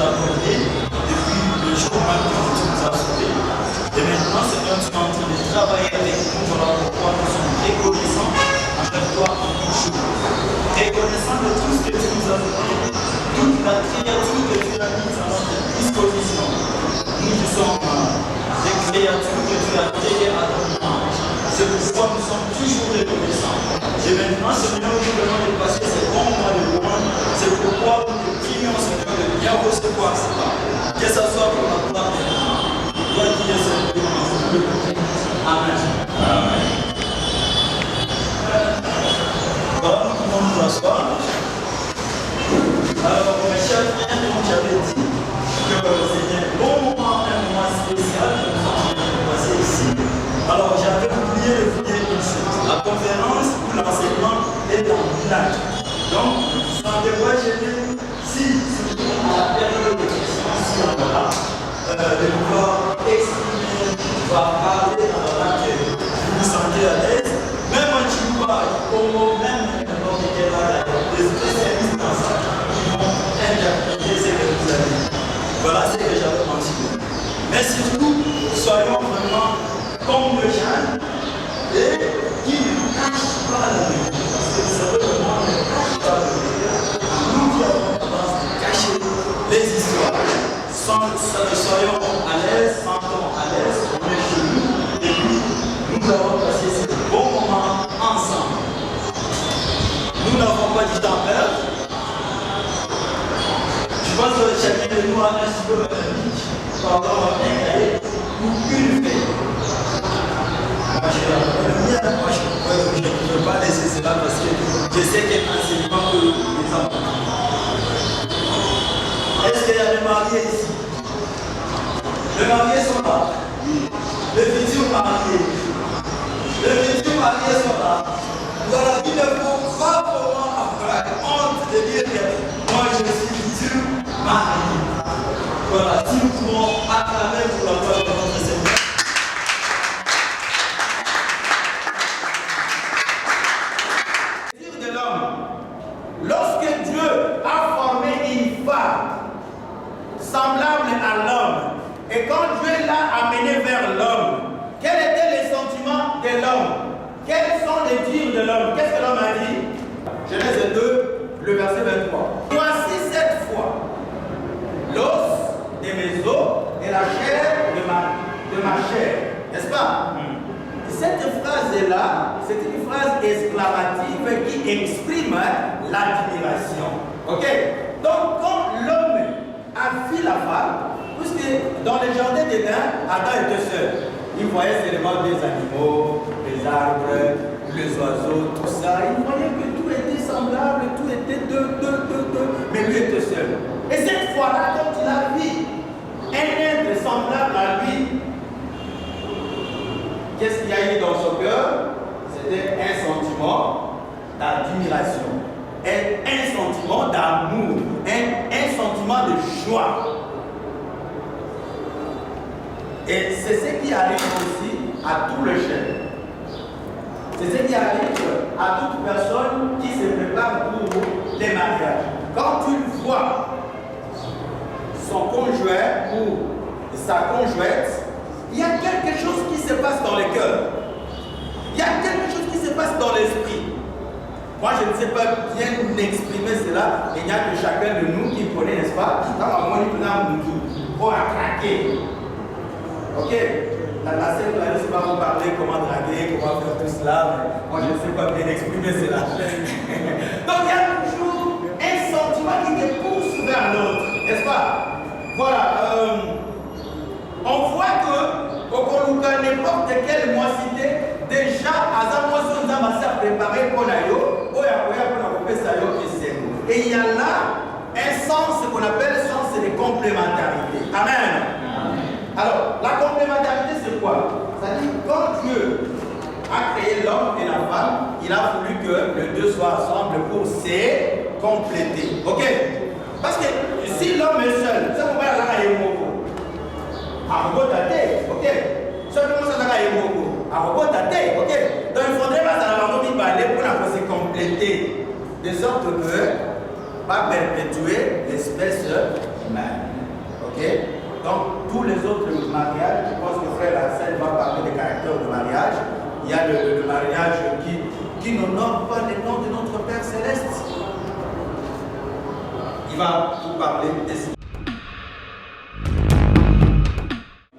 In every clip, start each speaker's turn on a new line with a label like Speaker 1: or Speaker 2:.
Speaker 1: accordé depuis le jour même que tu nous as sauvés. Et maintenant, Seigneur, tu es en train de travailler avec nous. Voilà pourquoi nous sommes reconnaissants envers toi en toute chose. Reconnaissants de tout ce que tu nous as donné, toute la créature que tu as mise à notre disposition. Nous qui sommes des créatures que tu as créées à ton image. C'est pourquoi nous sommes toujours reconnaissants. Et maintenant, Seigneur, nous venons de passer ces bons mois de louange. C'est pourquoi nous te prions, Seigneur, de bien recevoir cela. Que ce soit pour la gloire de Dieu. Toi qui es Seigneur. Amen. Amen. Voilà, nous pouvons nous asseoir. Alors, mes chers frères, comme j'avais dit, que c'était un bon moment, un moment spécial que nous sommes en train de passer ici. Alors, j'avais oublié de vous dire une chose. La conférence ou l'enseignement est en bilingue. Donc, sans devoir gêner, si surtout à la période de questions, si on aura, de pouvoir exprimer, de pouvoir parler dans la langue que vous vous sentez à l'aise, même en Chihuahua, Congo, même n'importe quelle langue, des spécialistes dans ça qui vont interpréter ce que vous avez dit. Voilà ce que j'avais mentionné. Mais surtout, soyons vraiment comme le Jean et qui ne cache pas la vérité. Parce que vous savez, le monde ne cache pas la vérité. Nous qui avons tendance à cacher les histoires. Soyons à l'aise, sentons à l'aise, on est chez nous, et puis nous avons passé ce bon moment ensemble. Nous n'avons pas du temps à perdre. Je pense que chacun de nous a un super bic, pardon, un cahier ou une feuille. Moi, je ne peux pas laisser cela parce que je sais qu'il y a un enseignement que les enfants. Est-ce qu'il y a des mariés ici? Les mariés sont là. Les futurs mariés. Les futurs mariés sont là. Voilà, il ne faut pas vraiment avoir honte de dire que moi je suis futur marié. Voilà, si nous pouvons acclamer pour la gloire de notre Seigneur. De l'homme. Lorsque Dieu a formé une femme semblable à l'homme, et quand Dieu l'a amené vers l'homme, quels étaient les sentiments de l'homme? Quels sont les dires de l'homme? Qu'est-ce que l'homme a dit? Genèse 2, le verset 23. Voici cette fois l'os de mes os et la chair de ma chair. N'est-ce pas? Cette phrase-là, c'est une phrase exclamative qui exprime l'admiration. Ok? Donc, quand l'homme a vu la femme, puisque dans le jardin d'Éden, Adam était seul. Il voyait seulement des animaux, des arbres, les oiseaux, tout ça. Il voyait que tout était semblable, tout était deux. Mais lui était seul. Et cette fois-là, quand il a vu un être semblable à lui, qu'est-ce qu'il y a eu dans son cœur? C'était un sentiment d'admiration, un sentiment d'amour, un sentiment de joie. Et c'est ce qui arrive aussi à tout le chef. C'est ce qui arrive à toute personne qui se prépare pour les mariages. Quand tu vois son conjoint ou sa conjointe, il y a quelque chose qui se passe dans le cœur. Il y a quelque chose qui se passe dans l'esprit. Moi, je ne sais pas bien exprimer cela. Il n'y a que chacun de nous qui connaît, n'est-ce pas? Dans la monnaie, pour craquer. Ok? La sœur Clarisse va vous parler comment draguer, comment faire tout cela. Mais moi, je ne sais pas bien exprimer cela. Donc, il y a toujours un sentiment qui te pousse vers l'autre. N'est-ce pas? Voilà. On voit que au Koluka, n'importe quelle moissité, déjà, à Zamoison, on a préparé pour l'ayo, et il y a là un sens qu'on appelle le sens de complémentarité. Amen. Alors, la complémentarité, c'est quoi? C'est-à-dire, quand Dieu a créé l'homme et la femme, il a voulu que les deux soient ensemble pour se compléter. Ok? Parce que si l'homme est seul, ça ne va pas aller au mot. Ok? Seulement ça va aller au mot. Ok? Donc, il faudrait pas aller pour se compléter, de sorte que pas perpétuer l'espèce humaine.
Speaker 2: mariage. Je pense que frère Hassan va parler des caractères du mariage. Il y a le mariage qui n'honore pas les noms de notre Père Céleste. Il va vous parler des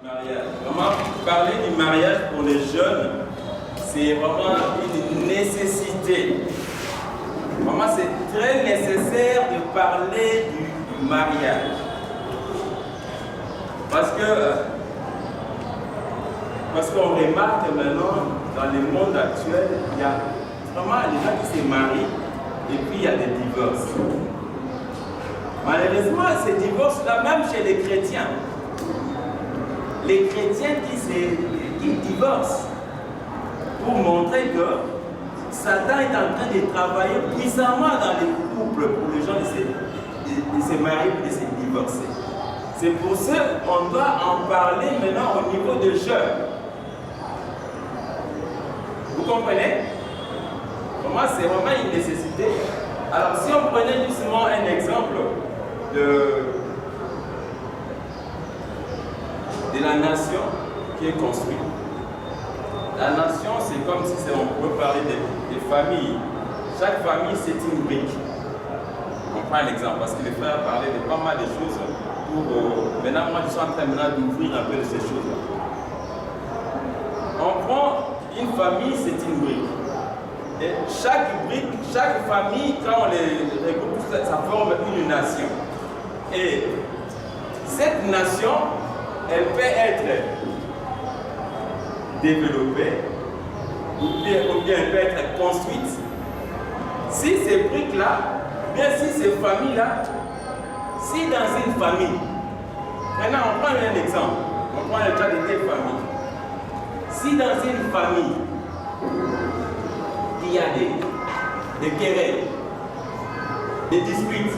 Speaker 3: mariage. Vraiment, parler du mariage pour les jeunes, c'est vraiment une nécessité. Vraiment, c'est très nécessaire de parler du mariage. Parce qu'on remarque maintenant, dans le monde actuel, il y a vraiment les gens qui se marient et puis il y a des divorces. Malheureusement, ces divorces-là, même chez les chrétiens qui divorcent pour montrer que Satan est en train de travailler puissamment dans les couples pour les gens de se marier et de se divorcer. C'est pour ça qu'on doit en parler maintenant au niveau de jeunes. Vous comprenez? Pour moi, c'est vraiment une nécessité. Alors, si on prenait justement un exemple de la nation qui est construite. La nation, c'est comme si on pouvait parler des familles. Chaque famille, c'est une brique. On prend un exemple, parce que les frères parlaient de pas mal de choses. Maintenant, moi, je suis en train d'ouvrir un peu de ces choses-là. On prend une famille, c'est une brique. Et chaque brique, chaque famille, quand on les regroupe, ça forme une nation. Et cette nation, elle peut être développée ou bien elle peut être construite si ces briques-là, bien si ces familles-là, si dans une famille, maintenant on prend un exemple, on prend le cas de telle famille. Si dans une famille, il y a des querelles, des disputes,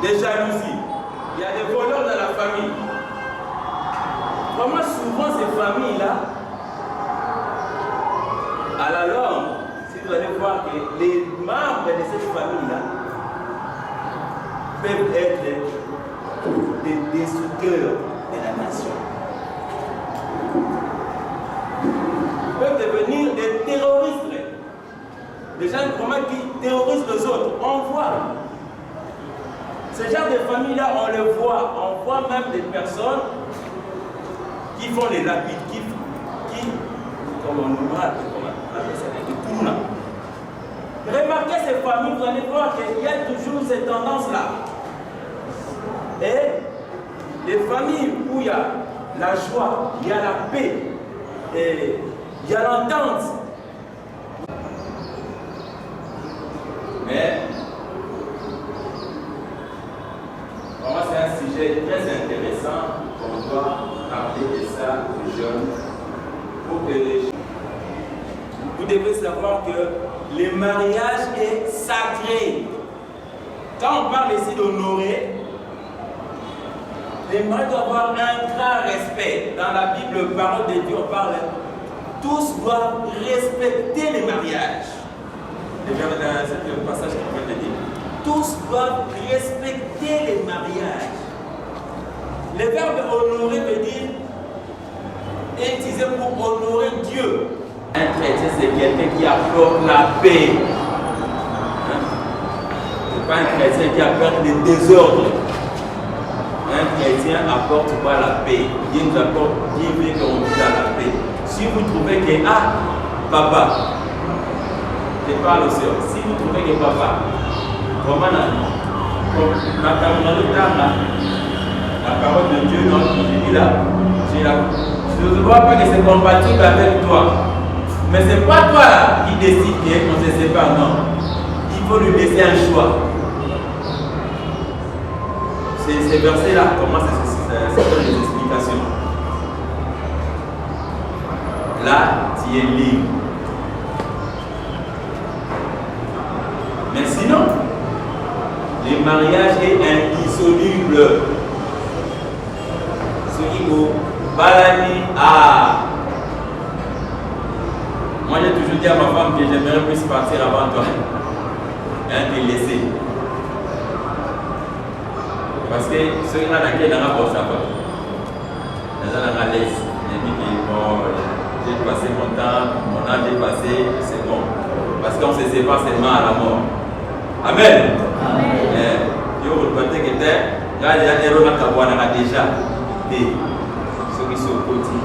Speaker 3: des jalousies, il y a des voleurs dans la famille. Vraiment souvent ces familles-là, à la longue, si vous allez voir que les membres de cette famille-là peuvent être des destructeurs de la nation. Peuvent devenir des terroristes. Des gens vraiment qui terrorisent les autres. On voit. Ce genre de famille-là, on le voit. On voit même des personnes qui font les lapides, qui comme on nous appelle ça, de tournant. Remarquez ces familles, vous allez voir qu'il y a toujours cette tendance-là. Et les familles où il y a la joie, il y a la paix, et il y a l'entente. Mais, vraiment c'est un sujet très intéressant qu'on doit parler de ça aux jeunes pour que les jeunes. Vous devez savoir que le mariage est sacré. Quand on parle ici d'honorer, le mariage doit avoir un grand respect. Dans la Bible, parole de Dieu, on parle, tous doivent respecter le mariage. C'est le passage qu'on peut dire. Tous doivent respecter le mariage. Le verbe honorer veut dire utiliser pour honorer Dieu. Un chrétien, c'est quelqu'un qui apporte la paix. Ce n'est pas un chrétien qui apporte le désordre. Un chrétien apporte pas la paix. Dieu nous apporte, Dieu veut qu'on nous donne la paix. Si vous trouvez que, papa, je parle au Seigneur, si vous trouvez que papa, comment la parole de Dieu, non, je dis là, je ne vois pas que c'est compatible avec toi. Mais ce n'est pas toi qui décide qu'on se sépare, non. Il faut lui laisser un choix. Ces versets-là, comment c'est les explications. Là, tu es libre. Mais sinon, le mariage est indissoluble. Balani, moi j'ai toujours dit à ma femme que j'aimerais plus partir avant toi. Te laisser. Parce que ce qui est dans laquelle on a pour ça. dans un analyse. Bon, j'ai passé mon temps, mon âge est passé, c'est bon. Parce qu'on se sépare seulement à la mort. Amen. Amen. Yo, le côté qui était, il y a des héros qui ont déjà des ceux qui sont au côté.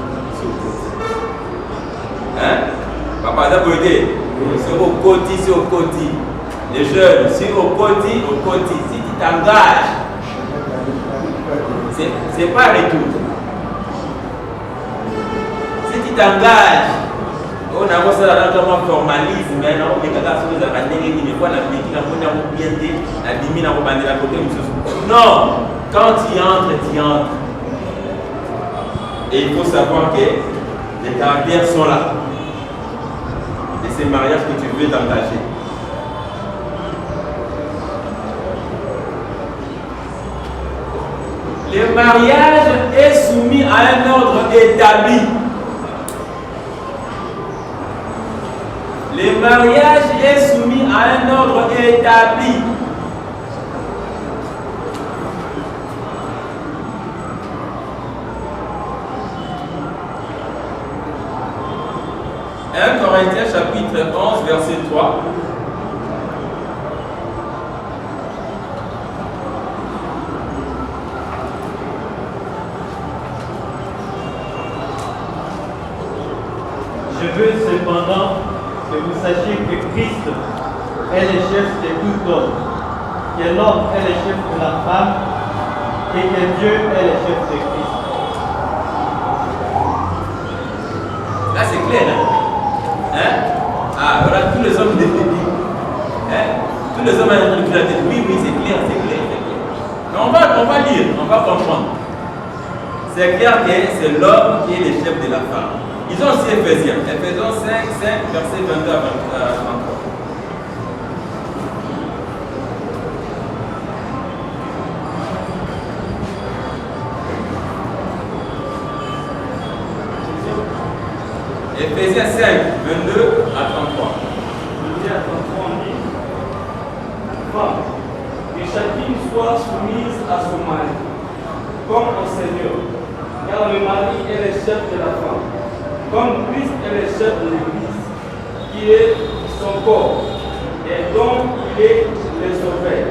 Speaker 3: Hein? Papa, ça peut aider. C'est au côté, c'est au côté. Les jeunes, c'est au côté, au côté. Si tu t'engages, c'est pas retour. Si tu t'engages, on a vu ça dans le formalisme, mais on a vu que ça se fait à l'église, mais quoi, la politique, on a bien dit, la diminution, on a bandé la côté. Non, quand tu entres, tu entres. Et il faut savoir que les caractères sont là. Et c'est le mariage que tu veux t'engager. Le mariage est soumis à un ordre établi. Le mariage est soumis à un ordre établi. Corinthiens chapitre 11 verset 3.
Speaker 4: Je veux cependant que vous sachiez que Christ est le chef de tout homme, que l'homme est le chef de la femme et que Dieu est le chef de Christ.
Speaker 3: Là c'est clair, hein? Ah, voilà, tous les hommes définis. Hein? Tous les hommes ont une tête. Oui, c'est clair, c'est clair, c'est clair. Mais on va lire, on va comprendre. C'est clair que c'est l'homme qui est le chef de la femme. Ils ont aussi Ephésiens. Ephésiens 5, verset 22 à 23. Ephésiens 5, 22 à 33.
Speaker 4: 22 à 33, on dit: Femme, que chacune soit soumise à son mari, comme au Seigneur, car le mari est le chef de la femme, comme Christ est le chef de l'Église, qui est son corps, et dont il est le sauveur.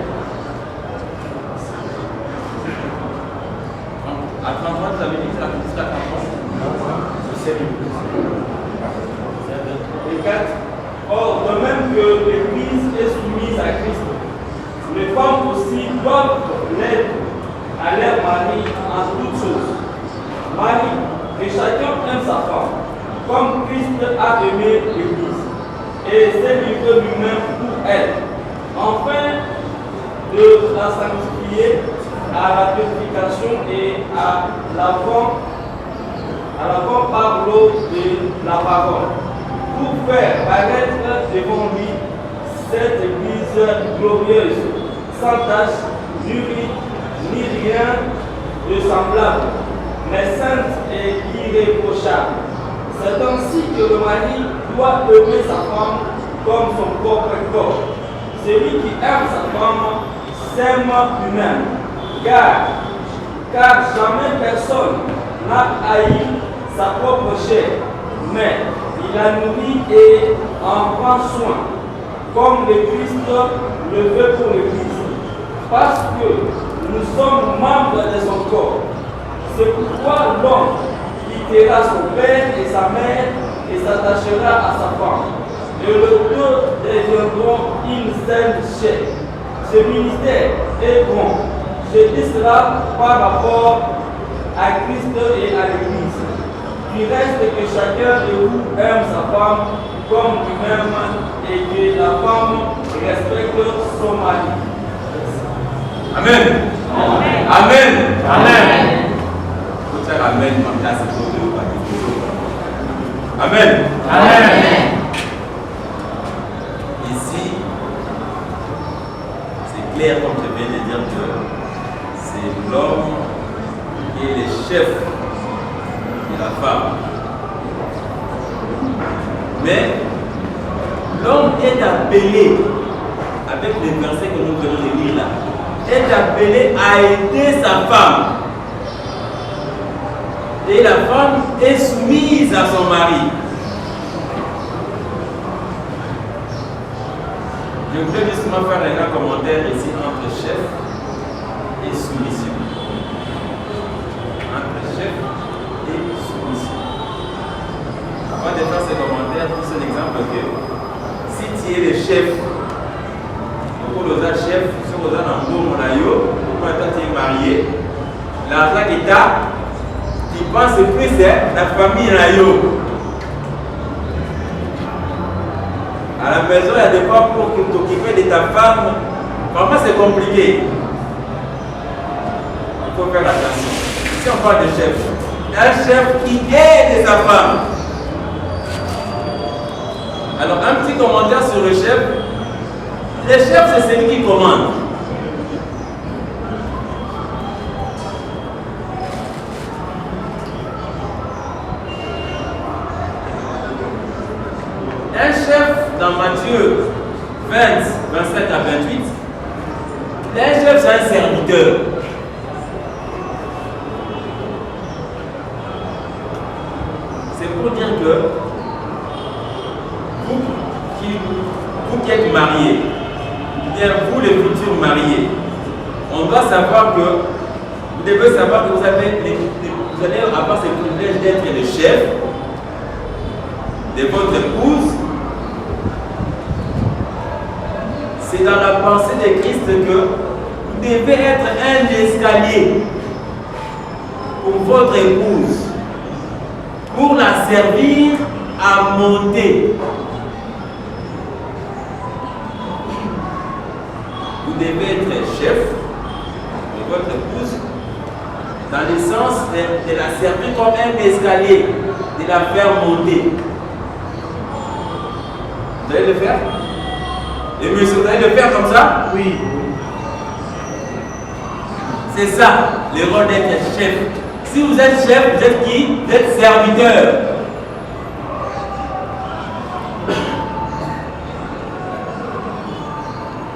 Speaker 3: À 33, tu avais dit que ça jusqu'à 33.
Speaker 4: Et 4. Or, de même que l'Église est soumise à Christ, les femmes aussi doivent l'être à leur mari en toutes choses. Mari, que chacun aime sa femme, comme Christ a aimé l'Église, et s'est livré lui-même pour elle, afin de la sanctifier à la purification et à l'avant par l'eau de la parole, pour faire paraître devant lui cette Église glorieuse, sans tache, ni rien de semblable, mais sainte et irréprochable. C'est ainsi que le mari doit aimer sa femme comme son propre corps. Celui qui aime sa femme s'aime lui-même, car jamais personne n'a haï sa propre chair, mais il la nourrit et en prend soin, comme le Christ le veut pour l'Église, parce que nous sommes membres de son corps. C'est pourquoi l'homme quittera son père et sa mère et s'attachera à sa femme, et les deux deviendront une seule chair. Ce ministère est bon. Je dis cela par rapport à Christ et à l'Église. Il reste que chacun de vous aime sa femme comme lui-même et que la femme respecte son mari.
Speaker 3: Amen.
Speaker 4: Amen.
Speaker 3: Amen.
Speaker 4: Amen.
Speaker 3: Faut dire Amen, ma place est pour nous. Amen.
Speaker 4: Amen.
Speaker 3: Ici, c'est clair comme je viens de dire que c'est l'homme qui est le chef de la femme. Mais l'homme est appelé, avec les versets que nous venons de lire là, est appelé à aider sa femme. Et la femme est soumise à son mari. Je voudrais justement faire un commentaire ici entre chef et soumission. Entre chef et soumission. Avant de faire ce commentaire, pour un exemple que si tu es le chef, pour le chef, si vous êtes en bon monayo, quand tu es marié, l'argent que tu as, tu penses plus à la famille nayo. À la maison, il y a des fois pour t'occuper de ta femme. Vraiment, c'est compliqué. Il faut faire attention. Si on parle de chef, il y a un chef qui aide sa femme. Alors, un petit commentaire sur le chef. Le chef, c'est celui qui commande. Un chef, dans Matthieu 20, 27 à 28, un chef, c'est un serviteur. C'est pour dire que vous qui êtes mariés, bien vous les futurs mariés, on doit savoir que vous devez savoir que vous allez avoir ce privilège d'être le chef de votre épouse. C'est dans la pensée de Christ que vous devez être un escalier pour votre épouse, pour la servir à monter. Vous devez être chef de votre épouse dans le sens de la servir comme un escalier, de la faire monter. Vous allez le faire? Et monsieur, vous allez le faire comme ça?
Speaker 2: Oui.
Speaker 3: C'est ça, le rôle d'être chef. Si vous êtes chef, vous êtes qui? Vous êtes serviteur.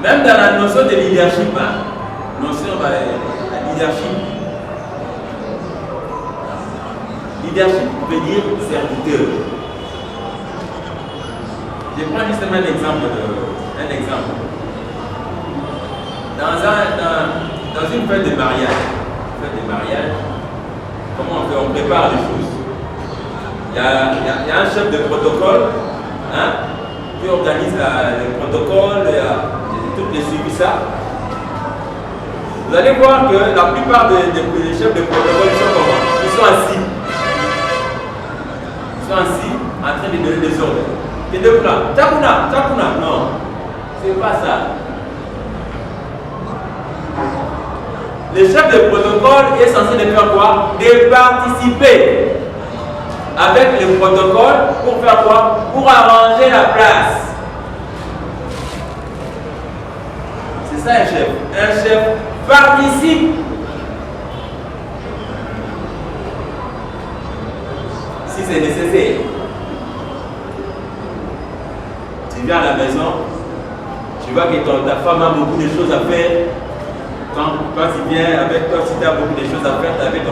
Speaker 3: Même dans la notion de leadership, notion de leadership. Leadership veut dire serviteur. Je prends justement un exemple. Dans une fête de mariage, comment on fait? On prépare les choses. Il y a un chef de protocole qui organise le protocole, toutes les suivis ça. Vous allez voir que la plupart des chefs de protocole sont comment? Ils sont assis. Ils sont assis en train de donner des ordres. Et de là, Takuna, non, c'est pas ça. Le chef de protocole est censé de faire quoi? De participer avec le protocole pour faire quoi? Pour arranger la place. C'est ça un chef. Un chef participe. Si c'est nécessaire. Tu viens à la maison, tu vois que ta femme a beaucoup de choses à faire. Quand tu viens avec toi, si tu as beaucoup de choses à faire, tu as avec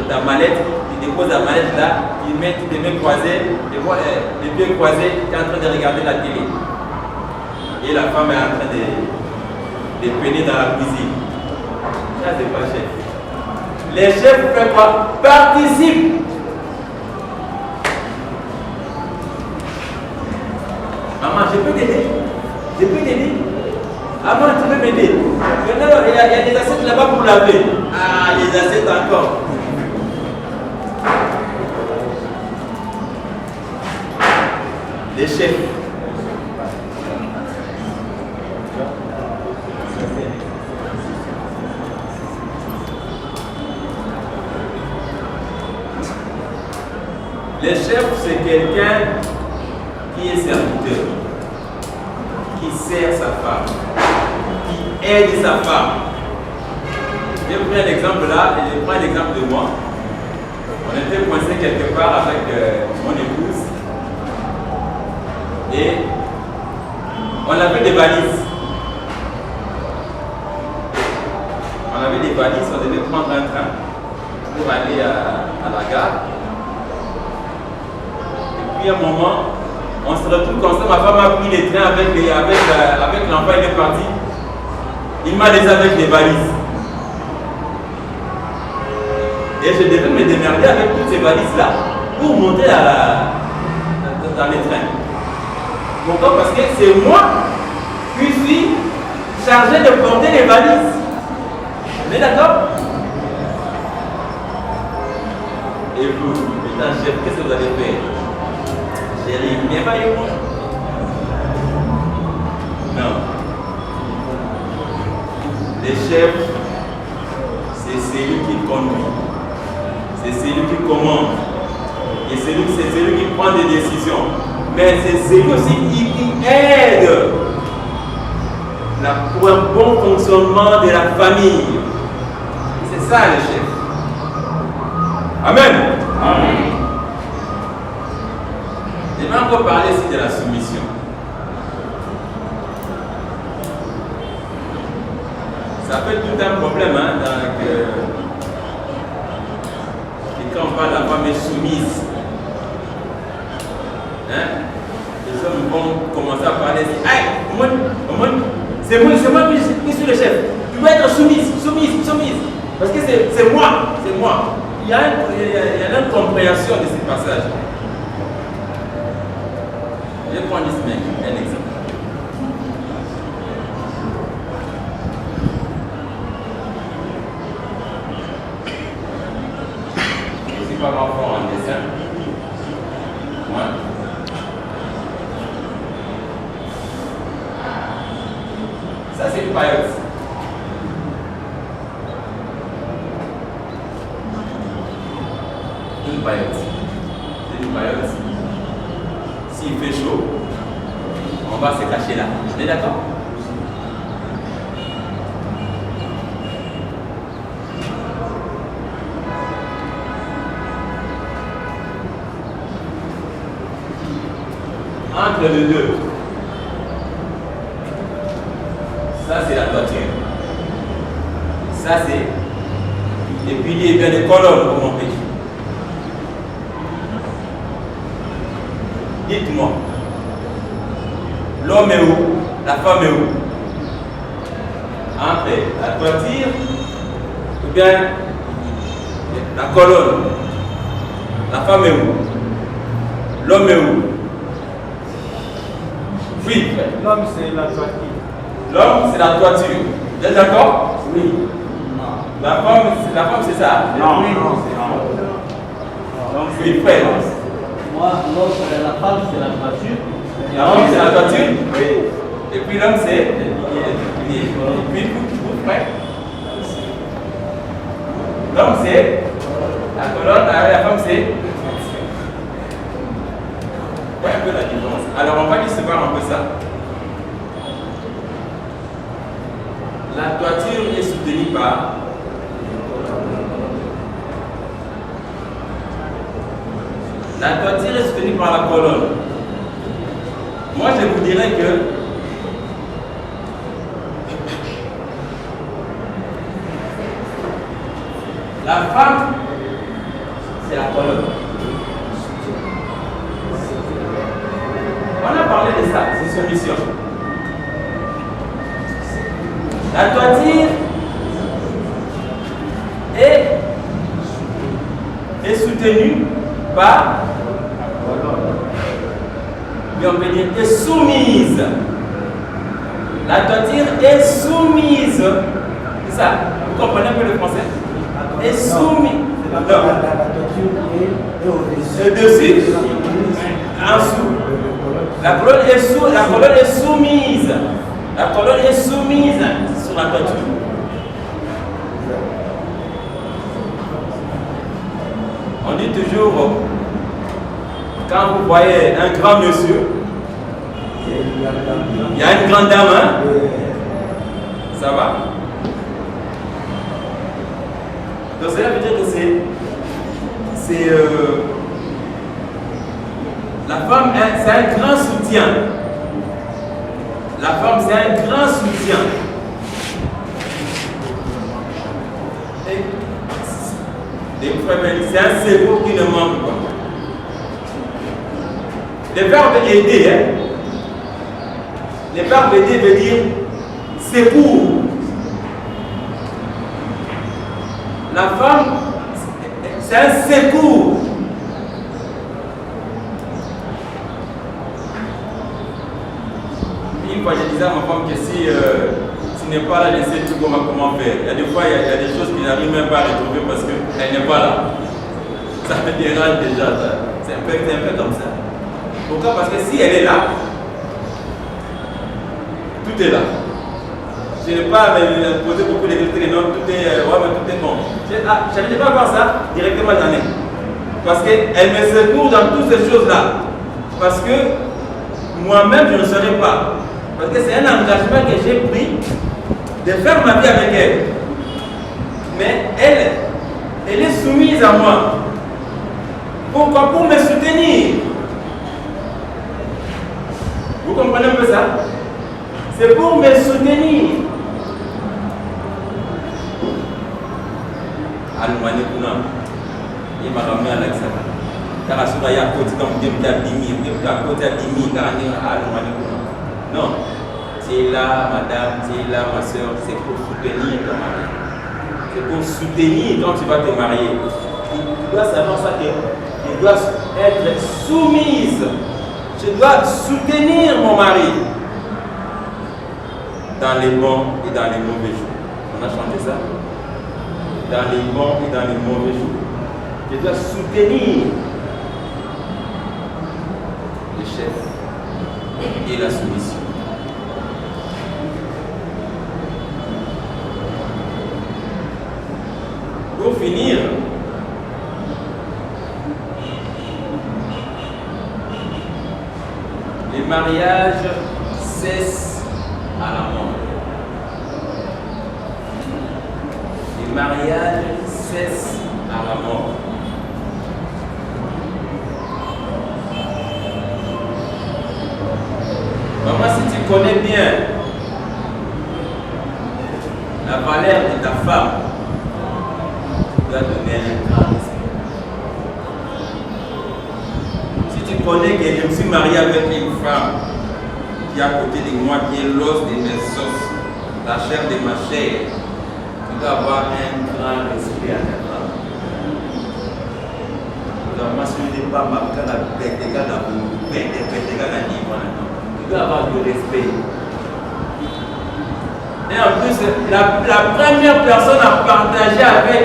Speaker 3: ta mallette, tu déposes la mallette là, tu mets tes mains croisées, les pieds croisés, tu es en train de regarder la télé. Et la femme est en train de peiner dans la cuisine. Ça, c'est pas chef. Les chefs font quoi? Participent. Maman, je peux t'aider? Maman, tu peux m'aider? Maintenant, il y a des assiettes là-bas pour laver. Ah, les assiettes encore. Les chefs. Les chefs, c'est quelqu'un qui est serviteur, qui sert sa femme, qui aide sa femme. Je vais prendre un exemple là, et je prends l'exemple de moi. On était coincé quelque part avec mon épouse et on avait des valises. On devait prendre un train. pour aller à la gare. Et puis à un moment, on se retrouve comme ça, ma femme a pris les trains avec l'enfant, il est parti. Il m'a laissé avec les valises. Et je devais me démerder avec toutes ces valises-là pour monter dans les trains. Pourquoi? Parce que c'est moi qui suis chargé de porter les valises. On est d'accord? Et vous, étant chef, qu'est-ce que vous allez faire? Chérie, bien pas moi. Non. Les chefs, c'est celui qui conduit. C'est celui qui commande. Et c'est celui qui prend des décisions. Mais c'est celui aussi qui aide pour un bon fonctionnement de la famille. C'est ça le chef. Amen. Amen. Je vais encore parler ici de la soumission. Ça peut être tout un problème quand on parle de la femme est soumise. Les hommes vont commencer à parler. C'est moi qui suis le chef. Tu dois être soumise. Parce que c'est moi. Il y a une incompréhension de ce passage. Je vais prendre ici un exemple. Je ne suis pas l'enfant en dessin. Moi. Ça, c'est une paillote. Une paillote. C'est une paillote. S'il fait chaud, on va se cacher là. On est d'accord? Entre les deux, ça c'est la toiture. Ça c'est les piliers, bien les colonnes pour mon pays. Dites-moi, l'homme est où? La femme est où? Entre la toiture ou bien la colonne? La femme est où? L'homme est où? Oui.
Speaker 4: L'homme, c'est la toiture.
Speaker 3: L'homme, c'est la toiture. Vous êtes d'accord?
Speaker 4: Oui.
Speaker 3: Non. La femme, c'est ça?
Speaker 4: Non.
Speaker 3: Oui.
Speaker 4: Donc,
Speaker 3: oui, frère.
Speaker 4: Moi, la femme, c'est la toiture.
Speaker 3: La femme, c'est la toiture?
Speaker 4: Oui.
Speaker 3: Et puis l'homme, c'est les piliers. Et puis vous, frère? L'homme, c'est la colonne, la femme, c'est. Voyez un peu la différence. Alors on va distinguer un peu ça. La toiture est soutenue par la colonne. Moi je vous dirais que la femme c'est la colonne. On a parlé de ça, c'est soumission. La toiture est soutenue par, mais on peut dire, est soumise. La toiture est soumise. C'est ça. Vous comprenez un peu le français? Est soumise.
Speaker 2: La toiture est au-dessus.
Speaker 3: Dessus, en dessous. La colonne est soumise. La colonne est soumise sur la toiture. On dit toujours, quand vous voyez un grand monsieur, il y a une grande dame, hein? Ça va? Donc cela veut dire que c'est la femme, c'est un grand soutien. La femme, c'est un grand soutien. Et C'est un secours qui ne manque pas. Le verbe aider, hein? Le verbe aider veut dire secours. La femme, c'est un secours. Une fois, je disais à ma femme que si tu n'es pas là, je ne sais plus comment faire. Il y a des fois, il y a des choses que je n'arrive même pas à retrouver parce qu'elle n'est pas là. Ça me dérange déjà. C'est un peu comme ça. Pourquoi? Parce que si elle est là, tout est là. Je n'ai pas à me poser beaucoup de questions, non, tout est bon. Je n'arrive pas à voir ça directement dans l'année. Parce qu'elle me secourt dans toutes ces choses-là. Parce que moi-même, je ne saurais pas. Parce que c'est un engagement que j'ai pris de faire ma vie avec elle. Mais elle est soumise à moi. Pourquoi? Pour me soutenir. Vous comprenez un peu ça? C'est pour me soutenir. Alumani kuna, il m'a ramené à l'Axana. Car à ce moment-là, il y a un côté comme Dimi, non, tu es là, madame, tu es là, ma soeur, c'est pour soutenir ton mari. C'est pour soutenir quand tu vas te marier. Tu dois savoir ça que tu dois être soumise. Je dois soutenir mon mari dans les bons et dans les mauvais jours. On a chanté ça? Dans les bons et dans les mauvais jours. Je dois soutenir le chef et la soumission. Pour finir, les mariages cessent à la mort. Les mariages cessent à la mort. Maman, si tu connais bien la valeur de ta femme, tu dois donner un grand respect. Si tu connais que je me suis marié avec une femme qui est à côté de moi, qui est l'os de mes os, la chair de ma chair, tu dois avoir un grand respect à ta femme. Tu dois m'assurer pas ma femme à péter quand la boue, péter quand la vie. Tu dois avoir du respect. Et en plus, la première personne à partager avec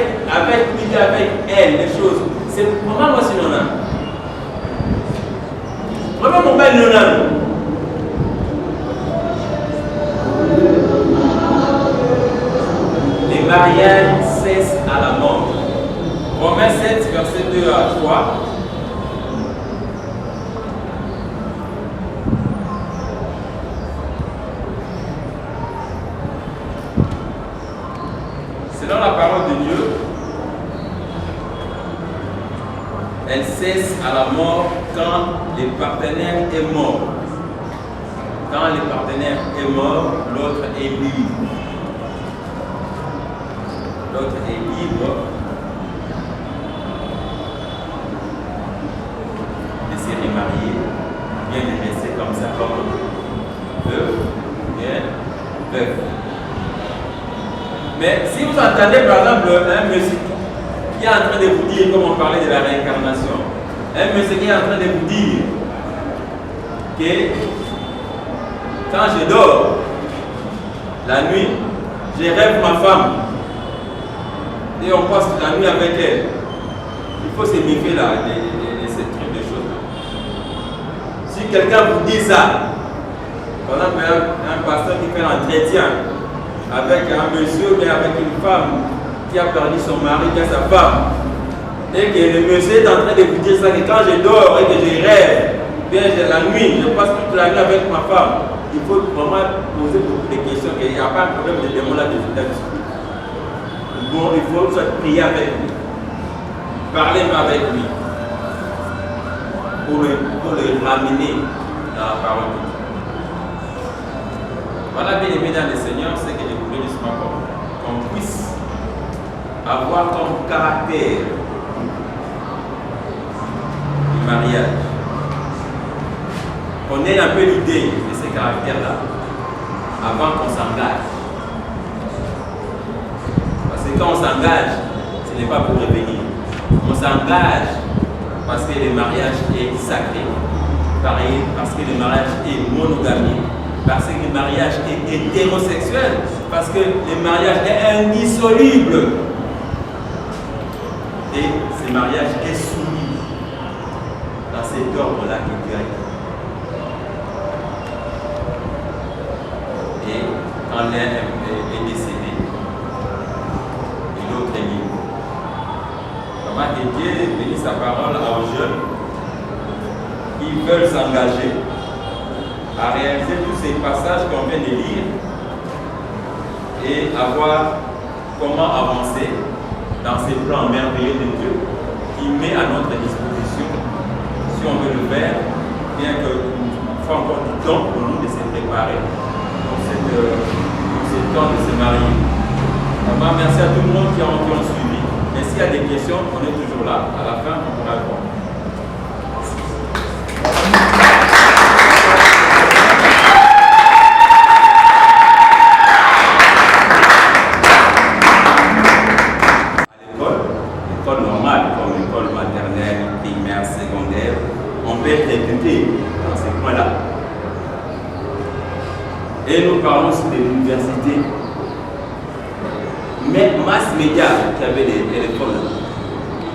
Speaker 3: elle les choses, c'est maman moi c'est Nona. Vraiment mon père Nona. Les mariages cessent à la mort. Romains 7, verset 2 à 3. Selon la parole de Dieu, elle cesse à la mort quand le partenaire est mort. Quand le partenaire est mort, l'autre est libre. L'autre est libre de se remarier, bien de rester comme ça, comme veuve, bien veuve. Mais si vous entendez par exemple un monsieur qui est en train de vous dire, comme on parlait de la réincarnation, un monsieur qui est en train de vous dire que quand je dors la nuit, je rêve ma femme et on passe la nuit avec elle. Il faut se méfier là de ce type de choses. Si quelqu'un vous dit ça, par exemple un pasteur qui fait l'entretien avec un monsieur, mais avec une femme qui a perdu son mari, qui a sa femme, et que le monsieur est en train de vous dire ça, que quand je dors et que je rêve, bien la nuit, je passe toute la nuit avec ma femme, il faut vraiment poser beaucoup de questions, qu'il n'y a pas un problème de démon là dessus. Bon, il faut soit prier avec lui, parler avec lui, pour le ramener dans la parole de Dieu. Voilà, bien aimé dans le Seigneur, c'est que je voulais justement qu'on puisse avoir comme caractère
Speaker 5: mariage. On ait un peu l'idée de ces caractères-là avant qu'on s'engage. Parce que quand on s'engage, ce n'est pas pour revenir. On s'engage parce que le mariage est sacré. Pareil, parce que le mariage est monogamique. Parce que le mariage est hétérosexuel. Parce que le mariage est indissoluble. Et ce mariage est soumis dans cet ordre-là que Dieu a dit. Et quand l'un est décédé, et l'autre est libre. Comment que Dieu bénit sa parole aux jeunes qui veulent s'engager à réaliser tous ces passages qu'on vient de lire et à voir comment avancer dans ces plans merveilleux de Dieu qui met à notre disposition si on veut le faire, bien qu'il faut encore du temps pour nous de se préparer pour ce temps de se marier. Vraiment, merci à tout le monde qui ont suivi. Et s'il y a des questions, on est toujours là. À la fin, on pourra répondre. L'école normale, comme l'école maternelle, primaire, secondaire, on peut être éduqué dans ces points-là. Et nous parlons sur l'université. Mais mass média, qui avait les téléphones,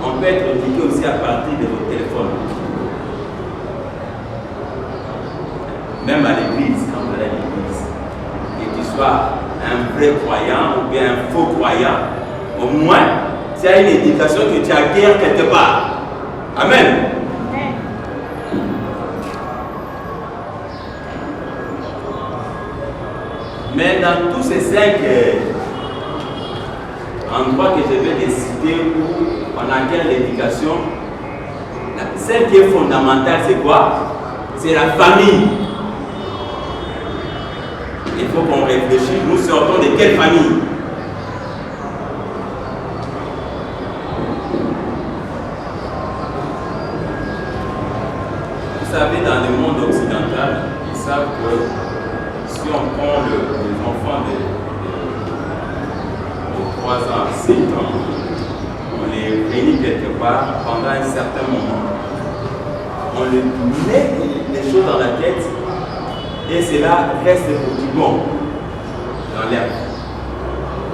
Speaker 5: on peut être éduqué aussi à partir de vos téléphones. Même à l'église, quand vous allez à l'église, que tu sois un vrai croyant ou bien un faux croyant, au moins, tu as une éducation que tu acquiers quelque part. Amen. Mais dans tous ces 5 endroits que je vais citer où on acquiert l'éducation, celle qui est fondamentale, c'est quoi? C'est la famille. Il faut qu'on réfléchisse. Nous sortons de quelle famille? Vous savez, dans le monde occidental, ils savent que si on prend les enfants de 3 ans, 7 ans, on les réunit quelque part pendant un certain moment, on leur met des choses dans la tête et cela reste pour du bon dans l'air.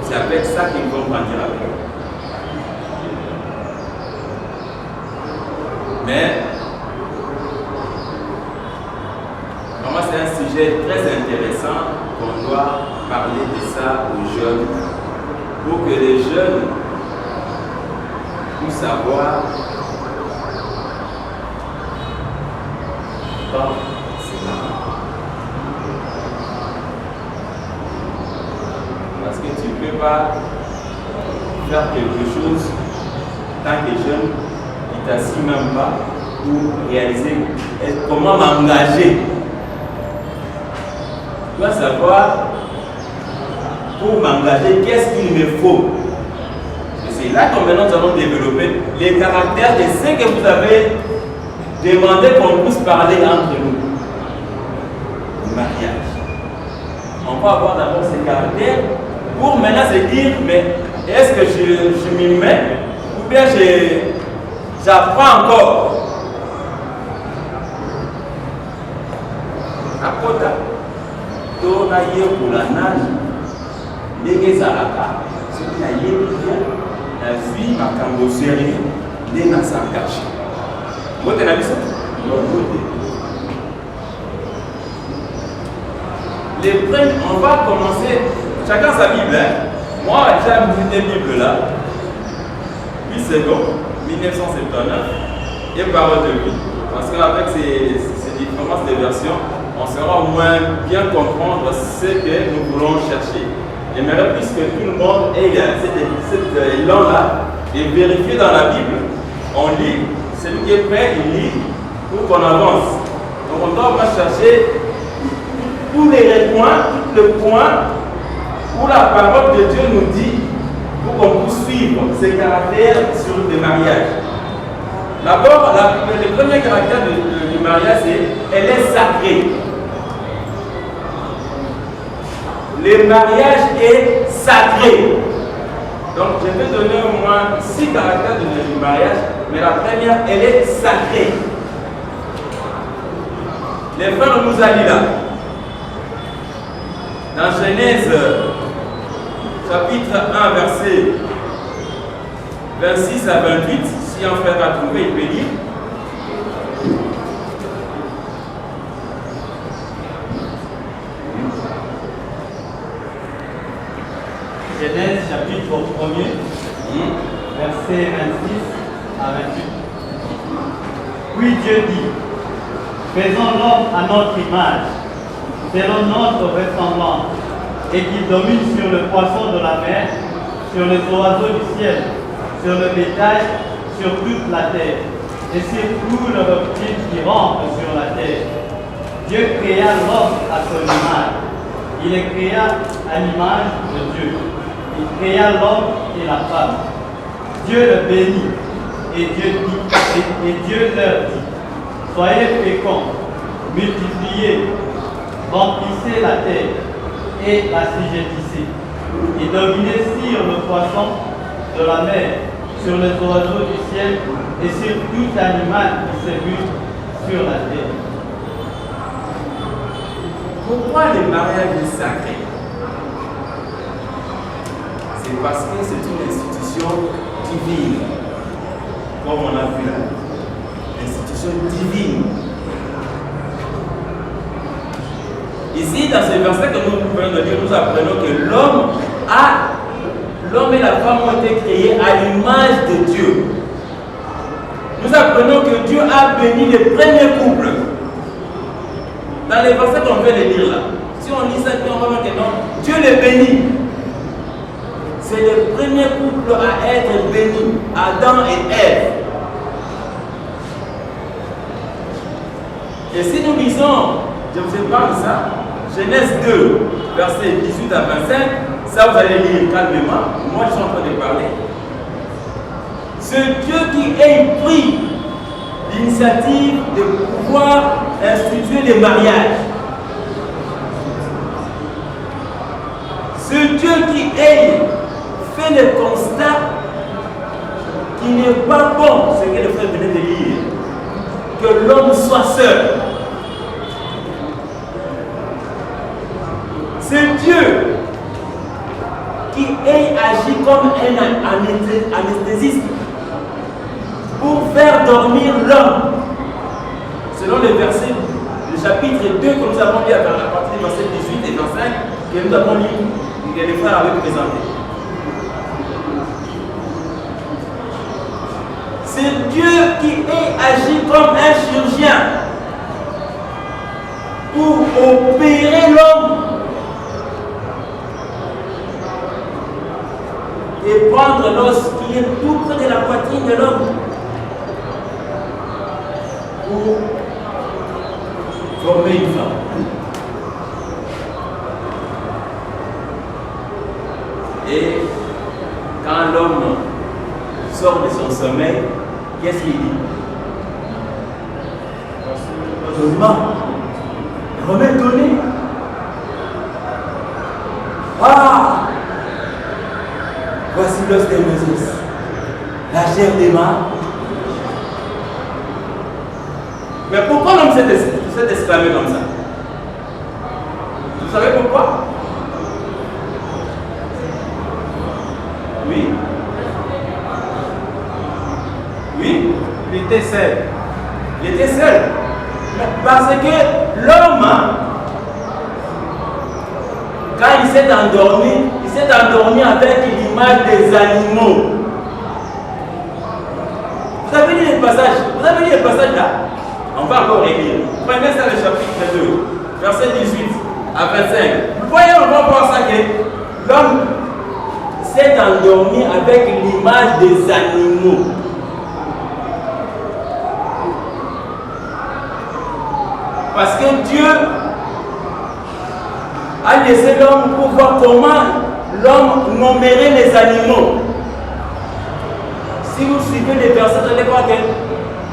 Speaker 5: C'est avec ça qu'ils vont grandir avec. Mais vraiment, c'est un sujet très intéressant qu'on doit parler de ça aux jeunes pour que les jeunes puissent savoir quand c'est là. Parce que tu ne peux pas faire quelque chose tant que jeune, qui ne t'assied même pas pour réaliser comment m'engager. Tu dois savoir, pour m'engager, qu'est-ce qu'il me faut. Et c'est là que maintenant nous allons développer les caractères de ce que vous avez demandé qu'on puisse parler entre nous. Le mariage. On va avoir d'abord ces caractères pour maintenant se dire, mais est-ce que je m'y mets ou bien j'apprends encore. À côté. On a eu pour la nage, les Zalaka, ce qui a eu la vie à Cambossérie, les Nassakachi. Vous avez vu ça? Les premiers, on va commencer, chacun sa Bible. Hein? Moi, j'ai une Bible là, 8 secondes, 1979, et parole de vie. Parce qu'avec ces différences de versions, on saura au moins bien comprendre ce que nous voulons chercher. Et maintenant, puisque tout le monde ait cette élan-là et vérifier dans la Bible, on lit, celui qui est prêt, il lit pour qu'on avance. Donc on doit chercher tous les points où la parole de Dieu nous dit pour qu'on puisse suivre ces caractères sur le mariage. D'abord, le premier caractère du mariage, c'est qu'elle est sacrée. Le mariage est sacré. Donc, je vais donner au moins 6 caractères du mariage, mais la première, elle est sacrée. Les frères nous a dit là, dans Genèse, chapitre 1, verset 26 à 28, si un frère a trouvé, il peut lire.
Speaker 6: Genèse chapitre 1er, verset 26 à 28. Puis Dieu dit, faisons l'homme à notre image, selon notre ressemblance, et qu'il domine sur le poisson de la mer, sur les oiseaux du ciel, sur le bétail, sur toute la terre, et sur tout le reptile qui rampe sur la terre. Dieu créa l'homme à son image. Il les créa à l'image de Dieu. Il créa l'homme et la femme. Dieu le bénit et Dieu leur dit, soyez féconds, multipliez, remplissez la terre et l'assujettissez, et dominez sur le poisson de la mer, sur les oiseaux du ciel et sur tout animal qui se bute sur la terre.
Speaker 5: Pourquoi le mariage est sacré? C'est parce que c'est une institution divine, comme on a vu là. Institution divine. Ici, dans ce verset que nous venons de lire, nous apprenons que l'homme et la femme ont été créés à l'image de Dieu. Nous apprenons que Dieu a béni les premiers couples. Dans les versets qu'on vient de lire là, si on lit ça, on va voir que non, Dieu les bénit. C'est le premier couple à être béni, Adam et Ève. Et si nous lisons, je vous ai parlé de ça, Genèse 2, versets 18 à 25, ça vous allez lire calmement, moi je suis en train de parler. Ce Dieu qui a pris l'initiative de pouvoir instituer les mariages. Ce Dieu qui a fait le constat qu'il n'est pas bon, ce que le frère venait de lire, que l'homme soit seul. C'est Dieu qui a agi comme un anesthésiste pour faire dormir l'homme. Selon le verset, le chapitre 2 que nous avons lu à partir du verset 18 et 25, que nous avons lu, que les frères avaient présenté. C'est Dieu qui a agi comme un chirurgien pour opérer l'homme et prendre l'os qui est tout près de la poitrine de l'homme pour former une femme. Et quand l'homme sort de son sommeil, qu'est-ce qu'il dit? Heureusement, remets donné. Ah! Voici l'os des mes os, la chair des mains. Mais pourquoi l'homme s'est exclamé comme ça? Vous savez pourquoi? Oui? Oui?
Speaker 6: Il était seul.
Speaker 5: Il était seul. Parce que l'homme, quand il s'est endormi avec l'image des animaux. Vous avez lu le passage là? On va encore relire. Prenez ça le chapitre 2, verset 18 à 25. Vous voyez, on va voir ça que l'homme s'est endormi avec l'image des animaux. Parce que Dieu a laissé l'homme pour voir comment l'homme nommerait les animaux. Si vous suivez les versets, vous allez voir que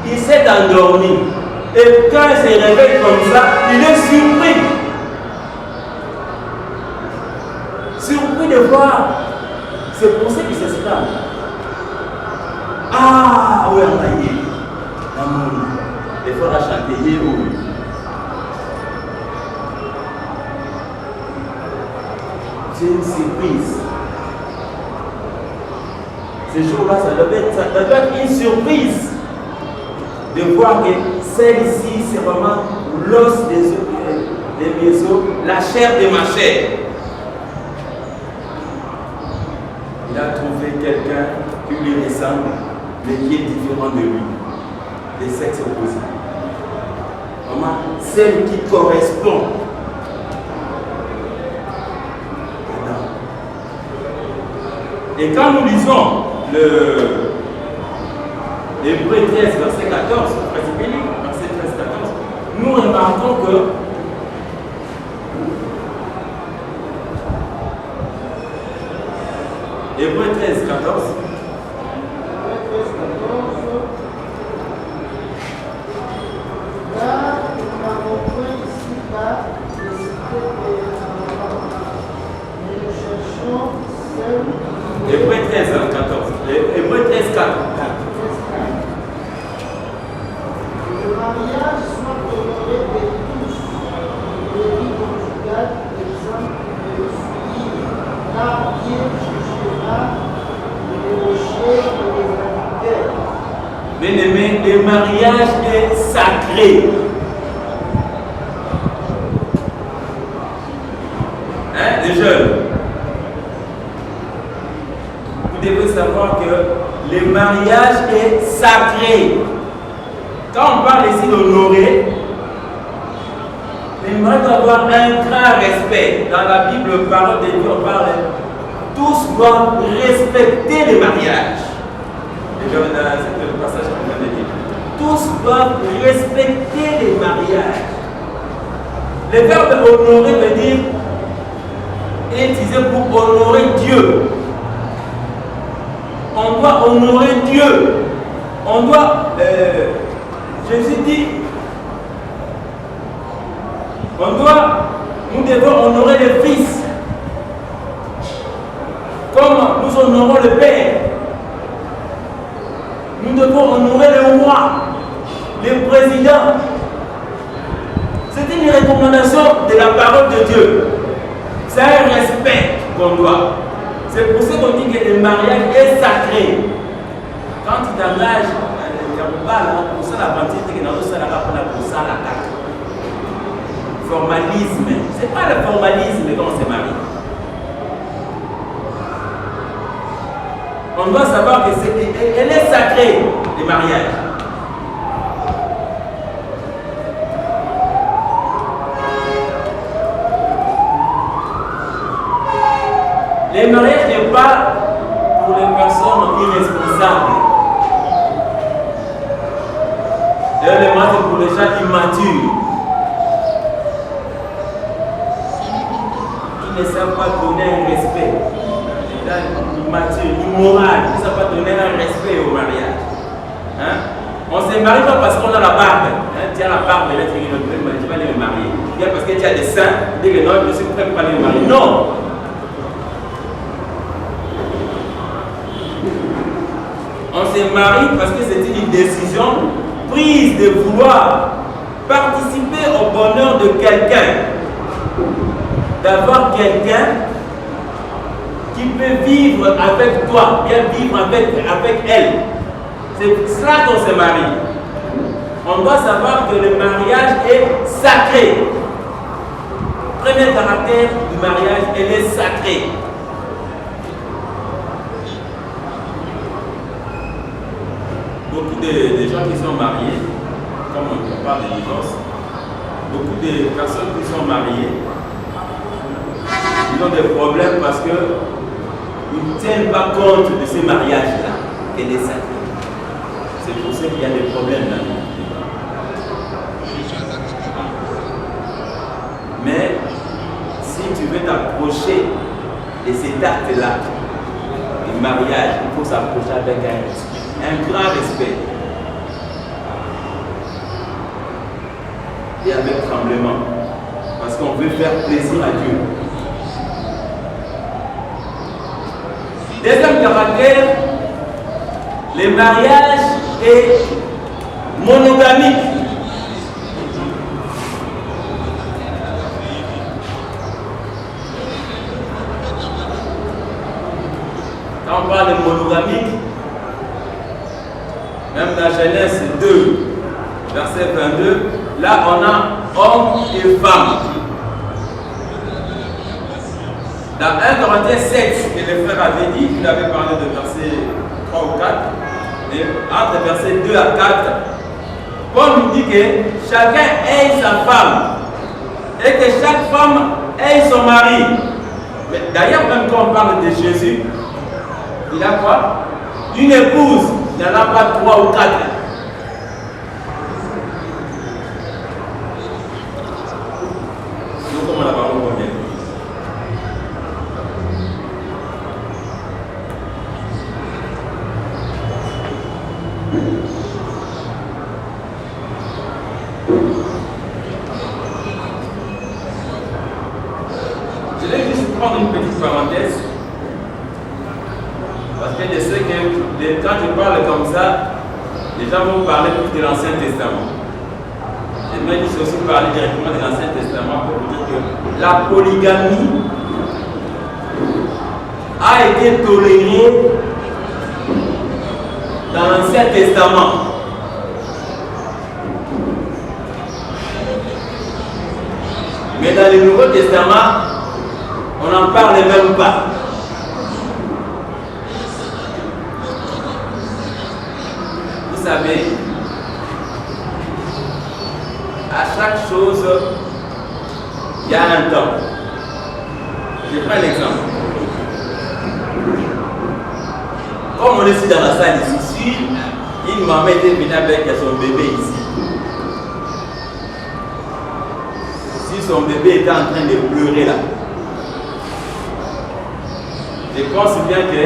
Speaker 3: il s'est endormi. Et quand il se réveille comme ça, il est surpris. Surpris de voir. C'est pour ça qu'il s'exclame. Ah, oui, on a dit. Il faudra chanter. Oui. C'est une surprise. Ce jour-là, ça doit être une surprise de voir que celle-ci, c'est vraiment l'os de mes os, la chair de ma chair. Il a trouvé quelqu'un qui lui ressemble, mais qui est différent de lui, des sexes opposés. Vraiment, celle qui correspond. Et quand nous lisons l'Hébreu 13, verset 14, verset 13-14, nous remarquons que Hébreu 13, 14. Hébreu 13, 14. Hébreu 13, 4.
Speaker 7: Le mariage soit honoré de tous, les vies conjugales, exemple de suivre, car Dieu jugera les péchés et les adultères.
Speaker 3: Bien-aimé, le mariage est sacré. Hein, les jeunes? Vous devez savoir que le mariage est sacré. Quand on parle ici d'honorer, le mariage doit avoir un grand respect. Dans la Bible, parole de Dieu, on parle tous doivent respecter le mariage. Et dans ce passage qu'on vient de dire, tous doivent respecter le mariage. Le verbe honorer veut dire est utilisé pour honorer Dieu. On doit honorer Dieu. On doit, Jésus dit, nous devons honorer le Fils, comme nous honorons le Père. Nous devons honorer le roi, le président. C'est une recommandation de la parole de Dieu. C'est un respect qu'on doit. C'est pour ça qu'on dit que le mariage est sacré. Quand tu t'engages, pour ça la vente, c'est que dans ça pour ça la carte. Formalisme. C'est pas le formalisme quand on se marie. On doit savoir que elle est sacrée, le mariage. Le mariage n'est pas pour les personnes irresponsables. D'ailleurs, le mariage est pour les gens immatures, qui ne savent pas donner un respect. Les gens immatures, immoraux, qui ne savent pas donner un respect au mariage. Hein? On ne se marie pas parce qu'on a la barbe. Hein? Tu as la barbe, là, tu vas aller me marier. Bien parce que tu as des seins, tu dis que non, je suis prêt pour aller me marier. Non! On se marie parce que c'est une décision prise de vouloir participer au bonheur de quelqu'un, d'avoir quelqu'un qui peut vivre avec toi, bien vivre avec elle. C'est cela qu'on se marie. On doit savoir que le mariage est sacré. Premier caractère du mariage, elle est sacrée. Beaucoup de gens qui sont mariés, comme on parle de divorce, beaucoup de personnes qui sont mariées, ils ont des problèmes parce qu'ils ne tiennent pas compte de ces mariages-là, qu'elle est sacrée. C'est pour ça qu'il y a des problèmes dans la vie. Mais si tu veux t'approcher de cet acte-là, du mariage, il faut s'approcher avec un grand respect.
Speaker 5: et avec tremblement. Parce qu'on veut faire plaisir à Dieu. Deuxième caractère, le mariage est monogamique. Quand on parle de monogamique, même dans Genèse 2, verset 22, là on a homme et femme. Dans 1 Corinthiens 7, que le frère avait dit, il avait parlé de verset 3 ou 4, mais entre versets 2 à 4, Paul nous dit que chacun ait sa femme et que chaque femme ait son mari. Mais d'ailleurs, même quand on parle de Jésus, il a quoi? Une épouse, il n'y en a pas 3 ou 4. Nous, comment la parole convient? Je vais juste prendre une petite parenthèse. Parce que je sais que quand je parle comme ça, les gens vont parler plus de l'Ancien Testament. J'aimerais aussi parler directement de l'Ancien Testament pour vous dire que la polygamie a été tolérée dans l'Ancien Testament. Mais dans le Nouveau Testament, on n'en parle même pas. Vous savez, à chaque chose, il y a un temps. Je prends un exemple. Comme on est ici dans la salle ici, si une maman était venue avec son bébé ici, si son bébé était en train de pleurer là, je pense bien que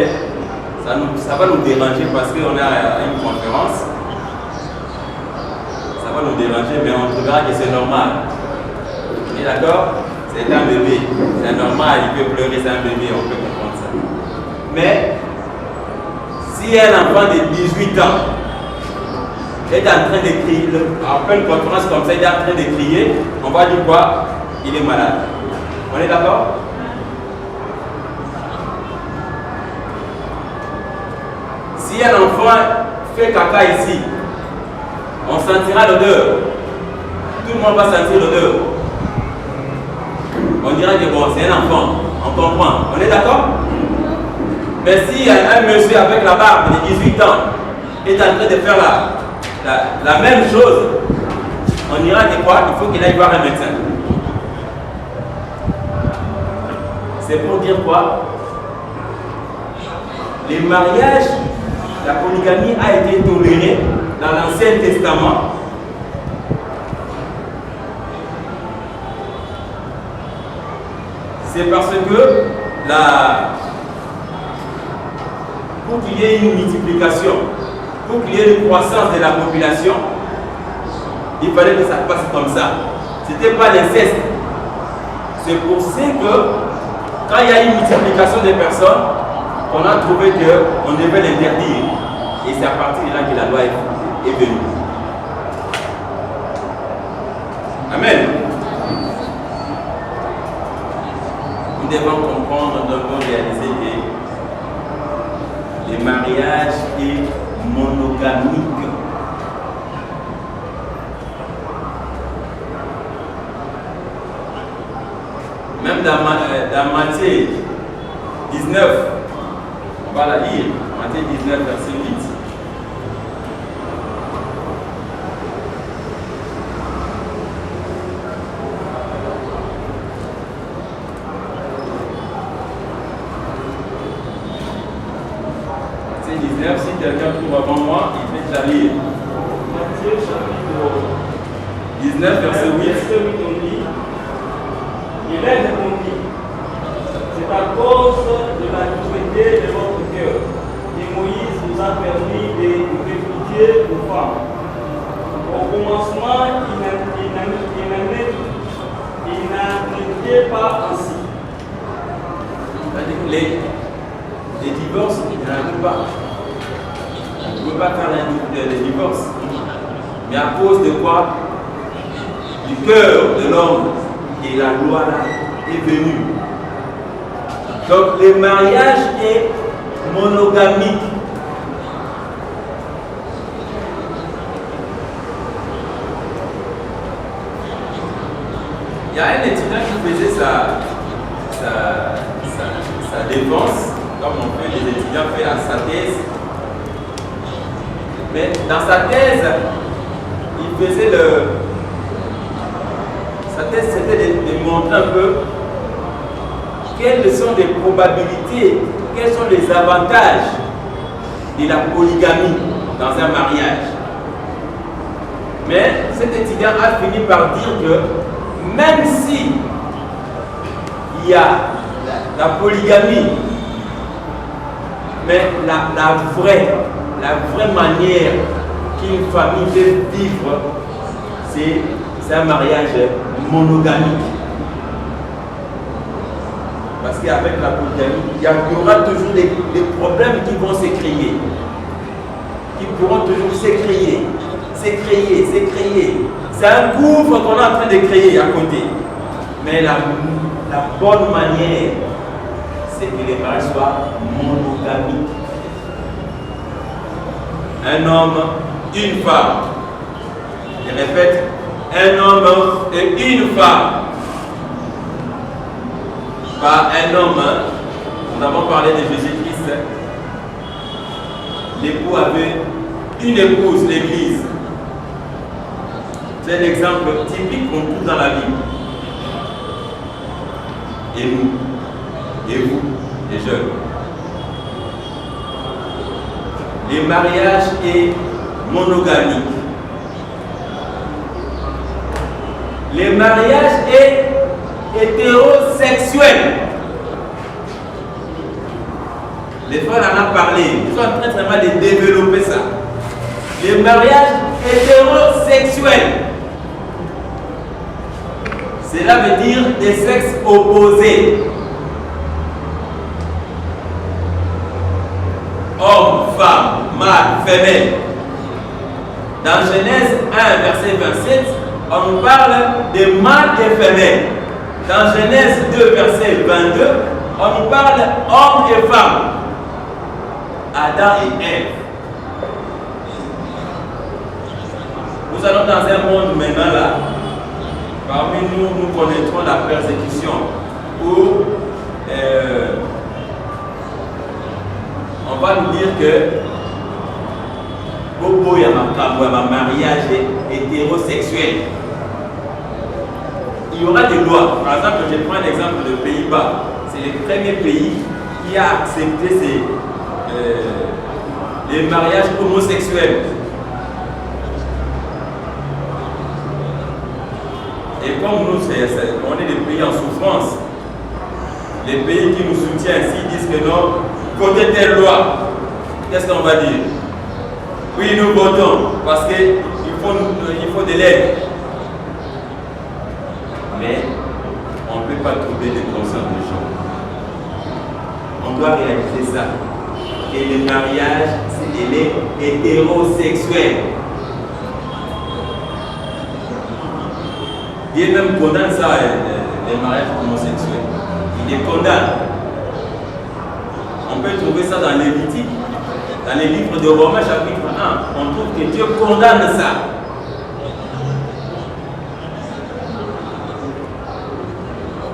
Speaker 5: ça va nous déranger parce qu'on a une conférence. Ça va nous déranger, mais on trouvera que c'est normal. On est d'accord? C'est un bébé. C'est normal, il peut pleurer, c'est un bébé, on peut comprendre ça. Mais, si un enfant de 18 ans est en train de crier, après une conférence comme ça, il est en train de crier, on va dire quoi? Il est malade. On est d'accord? Si un enfant fait caca ici, on sentira l'odeur. Tout le monde va sentir l'odeur. On dira que bon, c'est un enfant. On comprend. On est d'accord? Mais si un monsieur avec la barbe de 18 ans est en train de faire la même chose, on dira que quoi? Il faut qu'il aille voir un médecin. C'est pour dire quoi? Les mariages, la polygamie a été tolérée dans l'Ancien Testament. C'est parce que pour qu'il y ait une multiplication, pour qu'il y ait une croissance de la population, il fallait que ça passe comme ça. Ce n'était pas l'inceste. C'est pour ça que quand il y a une multiplication des personnes, on a trouvé qu'on devait l'interdire. Et c'est à partir de là que la loi est venue. Amen. Nous devons comprendre, nous devons réaliser que le mariage est monogamique. Même dans Matthieu 19, on va la lire, Matthieu 19, verset 8. Matthieu 19, si quelqu'un trouve avant moi, il fait la lire.
Speaker 4: Matthieu chapitre
Speaker 5: 19, verset 8.
Speaker 4: on dit, il est répondit, c'est à cause de la dureté de votre cœur que Moïse vous a permis de réfugier vos femmes. Au commencement, il
Speaker 3: n'est pas ainsi.
Speaker 5: Les divorces, il n'y en a pas. On ne peut pas faire les divorces. Mais à cause de quoi? Du cœur de l'homme et la loi là est venue. Donc le mariage est monogamique. Il y a un étudiant qui faisait sa défense, comme on fait les étudiants faire sa thèse. Mais dans sa thèse, il faisait sa thèse c'était de montrer un peu quelles sont les probabilités, quels sont les avantages de la polygamie dans un mariage. Mais cet étudiant a fini par dire que même si il y a la polygamie, mais la vraie manière qu'une famille peut vivre, c'est un mariage monogamique. Parce qu'avec la polygamie, il y aura toujours des problèmes qui vont se créer, qui pourront toujours s'écrier. C'est un gouffre qu'on est en train de créer à côté. Mais la bonne manière, c'est que les mariages soient monogamiques. Un homme, une femme. Je répète, un homme et une femme. Pas un homme. Nous avons parlé de Jésus-Christ. L'époux avait une épouse, l'Église. C'est un exemple typique qu'on trouve dans la Bible. Et nous, et vous, les jeunes. Le mariage est monogamique. Le mariage est hétérosexuel. Les frères en ont parlé. Ils sont en train vraiment de développer ça. Le mariage hétérosexuel. Cela veut dire des sexes opposés. Homme, femme, mâle, femelle. Dans Genèse 1, verset 27, on nous parle de mâle et femelle. Dans Genèse 2, verset 22, on nous parle homme et femme. Adam et Ève. Nous allons dans un monde maintenant là. Parmi nous, nous connaîtrons la persécution où on va nous dire que Bobo un mariage hétérosexuel. Il y aura des lois. Par exemple, je prends l'exemple des Pays-Bas. C'est le premier pays qui a accepté les mariages homosexuels. Et comme nous, on est des pays en souffrance, les pays qui nous soutiennent, s'ils disent que non, votez telle loi, qu'est-ce qu'on va dire? Oui, nous votons, parce qu'il faut de l'aide. Mais on ne peut pas trouver de conscience des gens. On doit réaliser ça. Et le mariage, c'est hétérosexuel. Dieu même condamne ça, les mariages homosexuels. Il les condamne. On peut trouver ça dans Lévitique, dans les livres de Romains chapitre 1. On trouve que Dieu condamne ça.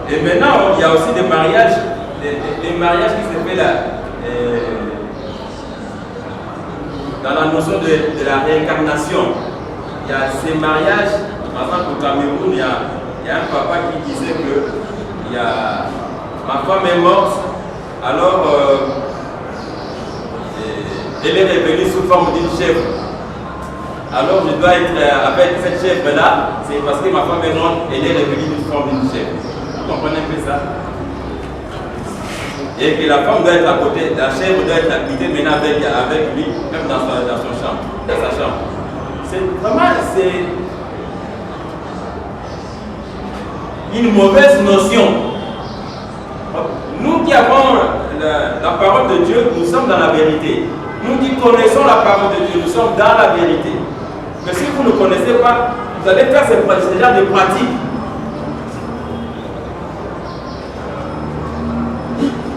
Speaker 5: Et maintenant, il y a aussi des mariages, les mariages qui se font là, dans la notion de la réincarnation. Il y a ces mariages. Par exemple, au Cameroun, il y a un papa qui disait que ma femme est morte, alors elle est revenue sous forme d'une chèvre. Alors je dois être avec cette chèvre-là, c'est parce que ma femme est morte, elle est revenue sous forme d'une chèvre. Vous comprenez un peu ça? Et que la femme doit être à côté, la chèvre doit être habitée maintenant avec lui, même dans son chambre, dans sa chambre. C'est vraiment, une mauvaise notion. Nous qui avons la parole de Dieu, nous sommes dans la vérité. Nous qui connaissons la parole de Dieu, nous sommes dans la vérité. Mais si vous ne connaissez pas, vous allez faire ce genre de pratiques.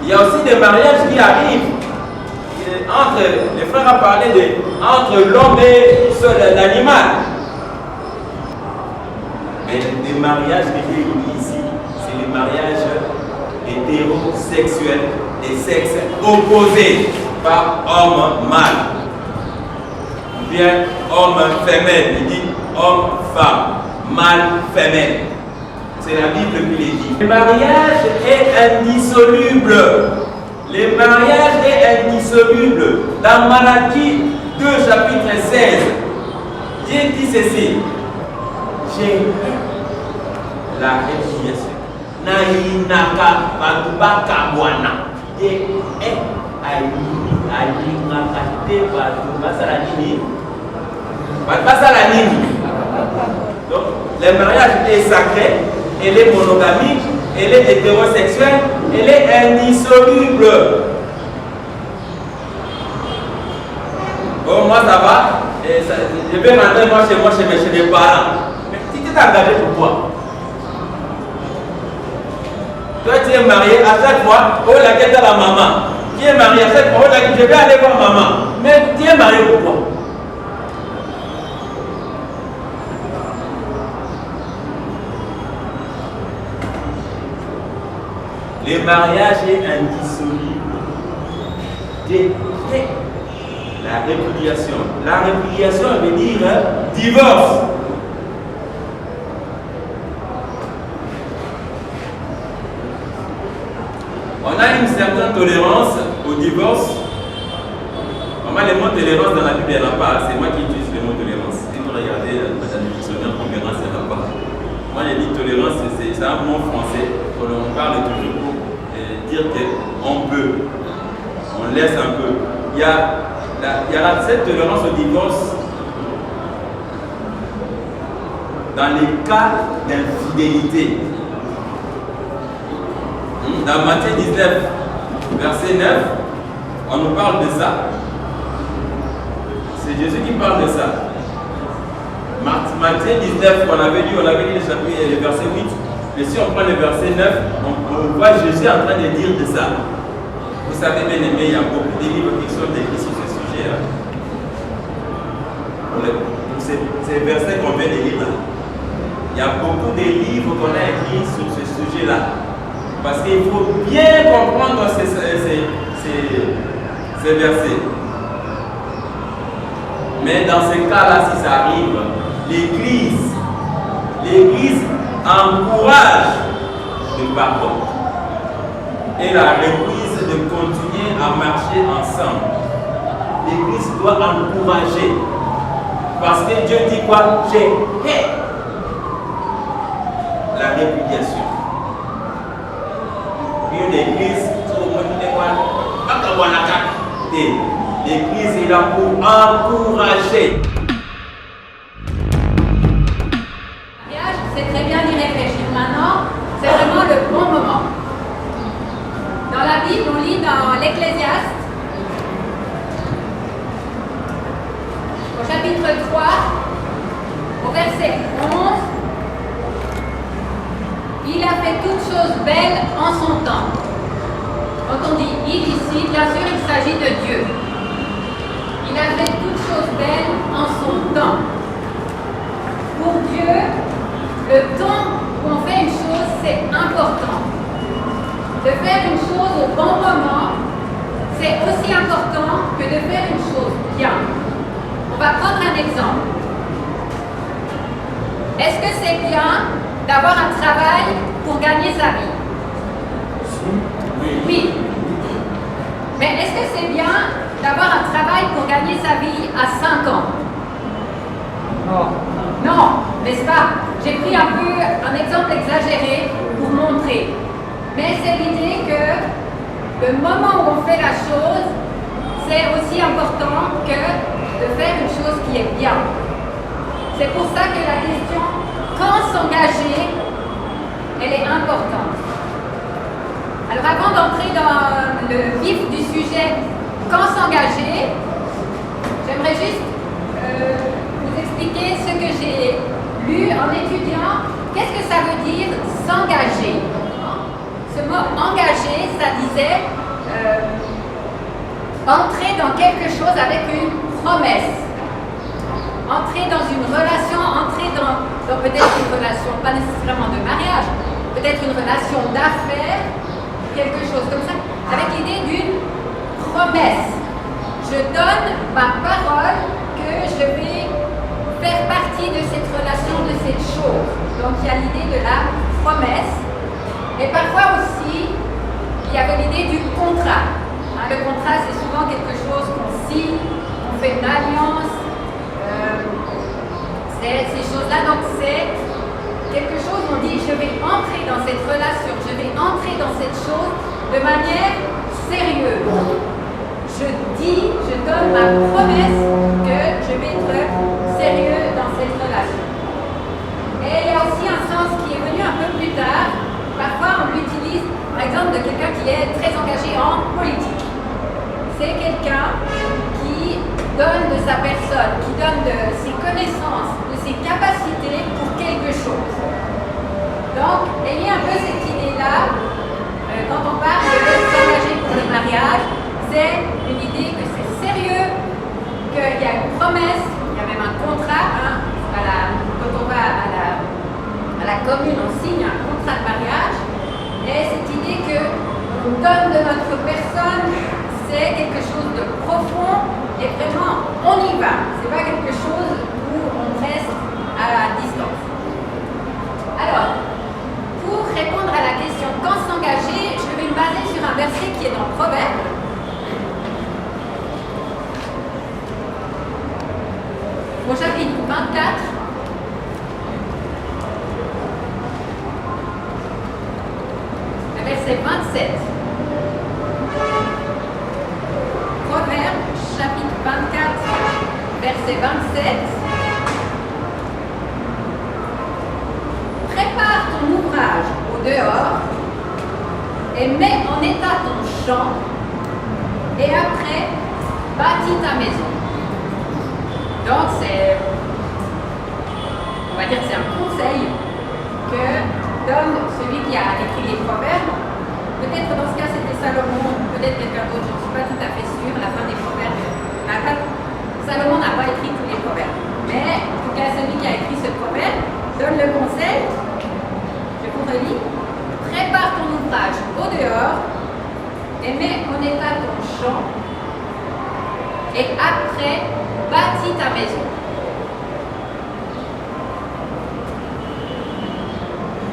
Speaker 5: Il y a aussi des mariages qui arrivent. Entre, les frères ont parlé entre l'homme et l'animal. Mais les mariages qui sont ici, c'est les mariages hétérosexuels, des sexes opposés par homme mâle. Ou bien homme femelle, il dit homme femme, mâle femelle. C'est la Bible qui les dit. Le mariage est indissoluble. Le mariage est indissoluble. Dans Malachie 2, chapitre 16, Dieu dit ceci. J'ai la répudiation. Naïnaka Batubaka Bwana. Et Aïnakate Batubasalanini. Batubasalanini. Donc, le mariage est sacré, elle est monogamique, elle est hétérosexuelle, elle est indissoluble. Bon, moi ça va, et ça, je vais rentrer moi chez mes parents. Mais tu t'es engagé pourquoi? Toi tu es marié à chaque fois, oh la quête à la maman. Tu es marié à chaque fois, oh la je vais aller voir maman. Mais tu es marié pourquoi? Le mariage est indissoluble. La répudiation. La répudiation veut dire divorce. On a une certaine tolérance au divorce. Normalement, le mot tolérance dans la Bible, il n'y en a pas. C'est moi qui utilise le mot tolérance. Si vous regardez dans le dictionnaire, tolérance, il n'y en a pas. Moi, j'ai dit tolérance, c'est un mot français. On parle toujours pour dire qu'on peut. On laisse un peu. Il y a cette tolérance au divorce dans les cas d'infidélité. Dans Matthieu 19, verset 9, on nous parle de ça. C'est Jésus qui parle de ça. Matthieu 19, on avait dit le chapitre et le verset 8. Mais si on prend le verset 9, on voit Jésus en train de dire de ça. Vous savez, bien aimé, il y a beaucoup de livres qui sont écrits sur ce sujet-là. Pour ces versets qu'on vient de lire là. Il y a beaucoup de livres qu'on a écrits sur ce sujet-là. Parce qu'il faut bien comprendre ces versets. Mais dans ce cas-là, si ça arrive, l'Église encourage le pardon et la reprise de continuer à marcher ensemble. L'Église doit encourager. Parce que Dieu dit quoi? J'ai la répudiation. Une église, l'église est là pour encourager.
Speaker 8: C'est très bien d'y réfléchir maintenant, c'est vraiment le bon moment. Dans la Bible, on lit dans l'Ecclésiaste, au chapitre 3, au verset 11, il a fait toutes choses belles en son temps. Quand on dit il ici, bien sûr, il s'agit de Dieu. Il a fait toutes choses belles en son temps. Pour Dieu, le temps où on fait une chose, c'est important. De faire une chose au bon moment, c'est aussi important que de faire une chose bien. On va prendre un exemple. Est-ce que c'est bien d'avoir un travail pour gagner sa vie? Oui. Mais est-ce que c'est bien d'avoir un travail pour gagner sa vie à 5 ans? Non, n'est-ce pas? J'ai pris un peu un exemple exagéré pour montrer. Mais c'est l'idée que le moment où on fait la chose, c'est aussi important que de faire une chose qui est bien. C'est pour ça que la question quand s'engager elle est importante. Alors avant d'entrer dans le vif du sujet, quand s'engager, j'aimerais juste vous expliquer ce que j'ai lu en étudiant. Qu'est-ce que ça veut dire s'engager? Ce mot engager, ça disait entrer dans quelque chose avec une promesse. Entrer dans une relation, entrer dans peut-être une relation, pas nécessairement de mariage, peut-être une relation d'affaires, quelque chose comme ça, avec l'idée d'une promesse. Je donne ma parole que je vais faire partie de cette relation, de cette chose. Donc il y a l'idée de la promesse. Et parfois aussi, il y avait l'idée du contrat. Hein, le contrat, c'est souvent quelque chose qu'on signe, on fait une alliance. Ces choses-là, donc c'est quelque chose où on dit je vais entrer dans cette relation, je vais entrer dans cette chose de manière sérieuse. Je donne ma promesse que je vais être sérieux dans cette relation. Et il y a aussi un sens qui est venu un peu plus tard. Parfois on l'utilise, par exemple, de quelqu'un qui est très engagé en politique. C'est quelqu'un qui donne de sa personne, qui donne de ses connaissances, de ses capacités pour quelque chose. Donc, ayez un peu cette idée-là, quand on parle de s'engager pour le mariage, c'est une idée que c'est sérieux, qu'il y a une promesse, il y a même un contrat. Hein, quand on va à la commune, on signe un contrat de mariage, et cette idée qu'on donne de notre personne, c'est quelque chose de profond et vraiment on y va. C'est pas quelque chose où on reste à la distance. Alors, pour répondre à la question quand s'engager, je vais me baser sur un verset qui est dans Proverbe. Au chapitre 24. Le verset 27. Proverbe, chapitre 24, verset 27. Prépare ton ouvrage au dehors et mets en état ton champ, et après, bâtis ta maison. Donc, on va dire que c'est un conseil que donne celui qui a écrit les proverbes. Peut-être dans ce cas c'était Salomon, peut-être quelqu'un d'autre, je ne suis pas tout à fait sûre, la fin des proverbes. Salomon n'a pas écrit tous les proverbes. Mais en tout cas, celui qui a écrit ce proverbe donne le conseil, je vous relis, prépare ton ouvrage au dehors et mets en état ton champ, et après, bâtis ta maison.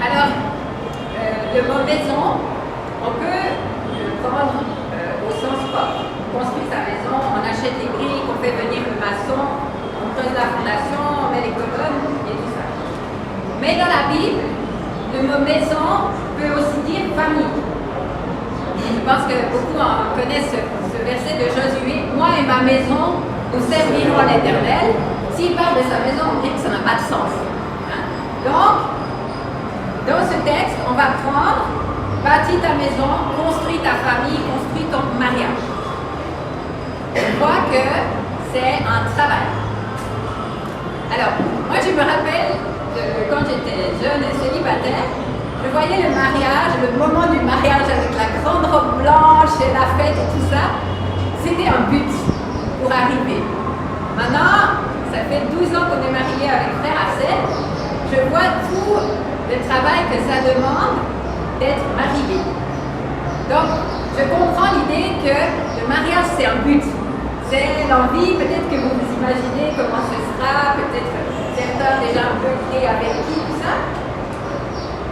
Speaker 8: Alors, le mot maison, on peut le prendre au sens propre. On construit sa maison, on achète les briques, on fait venir le maçon, on creuse la fondation, on met les colonnes et tout ça. Mais dans la Bible, le mot maison peut aussi dire famille. Je pense que beaucoup connaissent ce verset de Josué. Moi et ma maison, nous servirons l'Éternel. S'il parle de sa maison, on dit que ça n'a pas de sens. Hein? Donc, dans ce texte, on va prendre bâtis ta maison, construis ta famille, construis ton mariage. Je crois que c'est un travail. Alors, moi je me rappelle quand j'étais jeune et célibataire, je voyais le mariage, le moment du mariage avec la grande robe blanche et la fête et tout ça, c'était un but pour arriver. Maintenant, ça fait 12 ans qu'on est mariés avec frère Assel, je vois tout le travail que ça demande d'être marié. Donc, je comprends l'idée que le mariage c'est un but. C'est l'envie, peut-être que vous vous imaginez comment ce sera, peut-être certains déjà un peu créés avec qui, tout ça.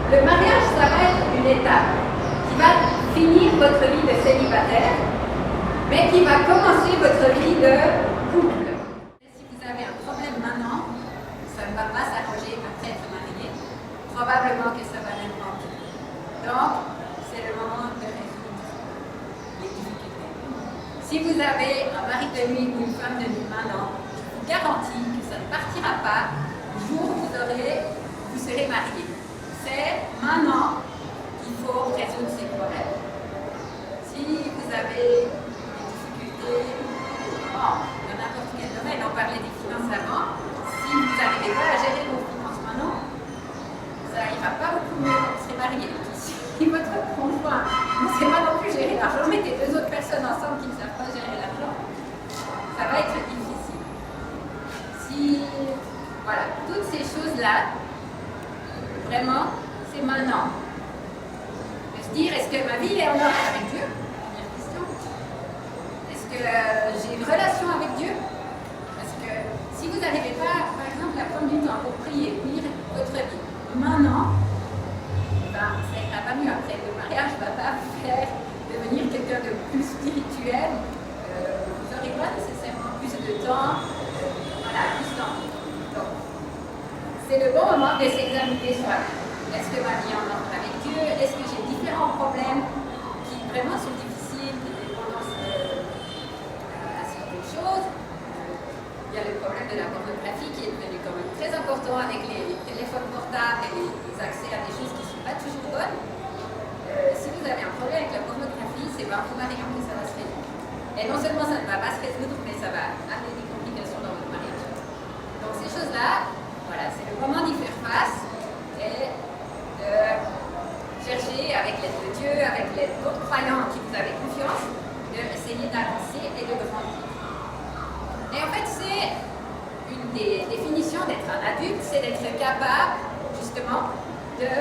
Speaker 8: Le mariage, ça va être une étape qui va finir votre vie de célibataire, mais qui va commencer votre vie de couple. Si vous avez un problème maintenant, ça ne va pas s'arranger après être marié, probablement que ça va même manquer. Donc, c'est le moment de résoudre les difficultés. Si vous avez un mari de nuit ou une femme de nuit maintenant, je vous garantis que ça ne partira pas le jour où vous serez marié. C'est maintenant qu'il faut résoudre ces problèmes. Si vous avez des difficultés, dans n'importe quel domaine, on parlait des finances avant, si vous n'arrivez pas à gérer vos finances maintenant, ça ira pas beaucoup mieux quand vous serez marié. Si votre conjoint ne sait pas non plus gérer l'argent, mettez deux autres personnes ensemble qui ne savent pas gérer l'argent, ça va être difficile. Si, voilà, toutes ces choses-là, vraiment, c'est maintenant. De se dire, est-ce que ma vie est en ordre avec Dieu? Première question. Est-ce que j'ai une relation avec Dieu? Parce que si vous n'arrivez pas, par exemple, à prendre du temps pour prier, lire votre vie, maintenant, ben, ça ira pas mieux. Après, le mariage ne va pas vous faire devenir quelqu'un de plus spirituel. Vous n'aurez pas nécessairement plus de temps. Voilà, plus de temps. Donc, c'est le bon moment de s'examiner soi-même. Est-ce que ma vie est en ordre avec Dieu? Est-ce que j'ai différents problèmes qui vraiment sont difficiles, de dépendance à certaines choses? Il y a le problème de la pornographie qui est devenu quand même très important avec les téléphones portables et les accès à des choses qui ne sont pas toujours bonnes. Si vous avez un problème avec la pornographie, c'est pas en vous mariant que ça va se résoudre. Et non seulement ça ne va pas se résoudre, mais ça va amener des complications dans votre mariage. Donc ces choses-là, voilà, c'est le moment d'y faire face et de chercher avec l'aide de Dieu, avec l'aide d'autres croyants en qui vous avez confiance, d'essayer d'avancer et de grandir. Et en fait, c'est une des définitions d'être un adulte, c'est d'être capable, justement, de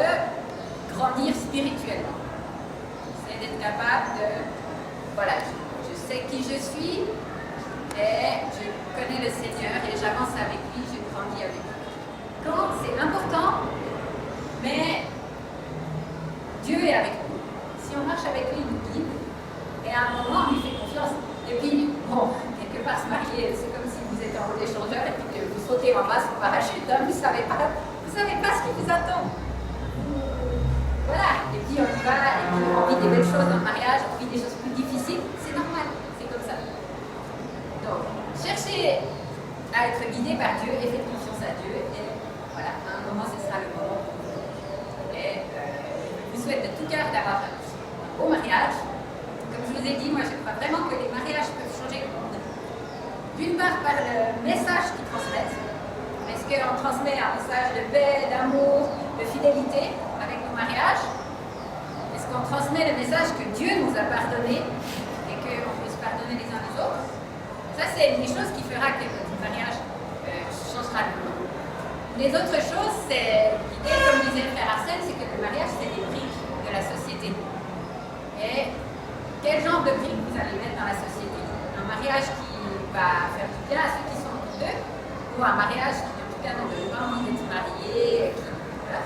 Speaker 8: grandir spirituellement. C'est d'être capable de, voilà, je sais qui je suis, et je connais le Seigneur, et j'avance avec lui, je grandis avec lui. Quand c'est important, mais Dieu est avec nous. Si on marche avec lui, il nous guide, et à un moment, on lui fait confiance. Et puis, bon, quelque part, se marier, c'est comme si vous êtes en haut d'échangeur et puis que vous sautez en bas sur parachute, hein, vous ne savez pas ce qui vous attend. Voilà, et puis on y va, et puis on vit des belles choses dans le mariage, on vit des choses plus difficiles, c'est normal, c'est comme ça. Donc, cherchez à être guidé par Dieu et faites confiance à Dieu, et voilà, à un moment, ce sera le moment. Et je vous souhaite de tout cœur d'avoir un beau mariage. Comme je vous ai dit, moi je crois vraiment que les mariages peuvent changer le monde. D'une part par le message qu'ils transmettent. Est-ce qu'on transmet un message de paix, d'amour, de fidélité avec nos mariages? Est-ce qu'on transmet le message que Dieu nous a pardonné et qu'on peut se pardonner les uns les autres? Ça, c'est une des choses qui fera que notre mariage changera le monde. Les autres choses, c'est l'idée, comme disait le frère Arsène, c'est que le mariage, c'est des briques de la société. Et quel genre de briques vous allez mettre dans la société? Un mariage qui va faire du bien à ceux qui sont autour d'eux, ou un mariage qui, en tout cas, n'a pas envie d'être marié, voilà.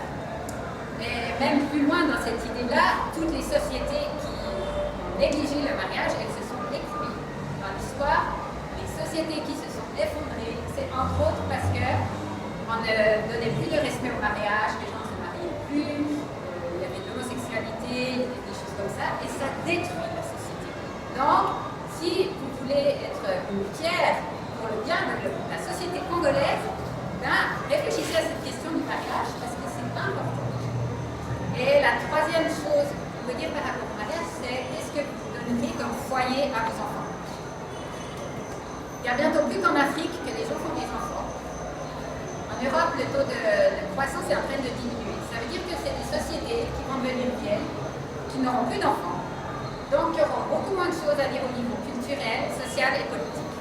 Speaker 8: Mais même plus loin dans cette idée-là, toutes les sociétés qui ont négligé le mariage, elles se sont écroulées. Dans l'histoire, les sociétés qui se sont effondrées, c'est entre autres parce qu'on ne donnait plus de respect au mariage, les gens ne se mariaient plus, il y avait de l'homosexualité, des choses comme ça, et ça détruit la société. Donc, si vous voulez être une pierre pour le bien de la société congolaise, ben, réfléchissez à cette question du mariage parce que c'est important. Et la troisième chose qu'on peut dire par rapport au mariage, c'est qu'est-ce que vous donneriez comme foyer à vos enfants? Il n'y a bientôt plus qu'en Afrique que les gens font des enfants. En Europe, le taux de croissance est en train de diminuer. Ça veut dire que c'est des sociétés qui vont devenir vieilles, qui n'auront plus d'enfants, donc qui auront beaucoup moins de choses à dire au niveau culturel, social et politique.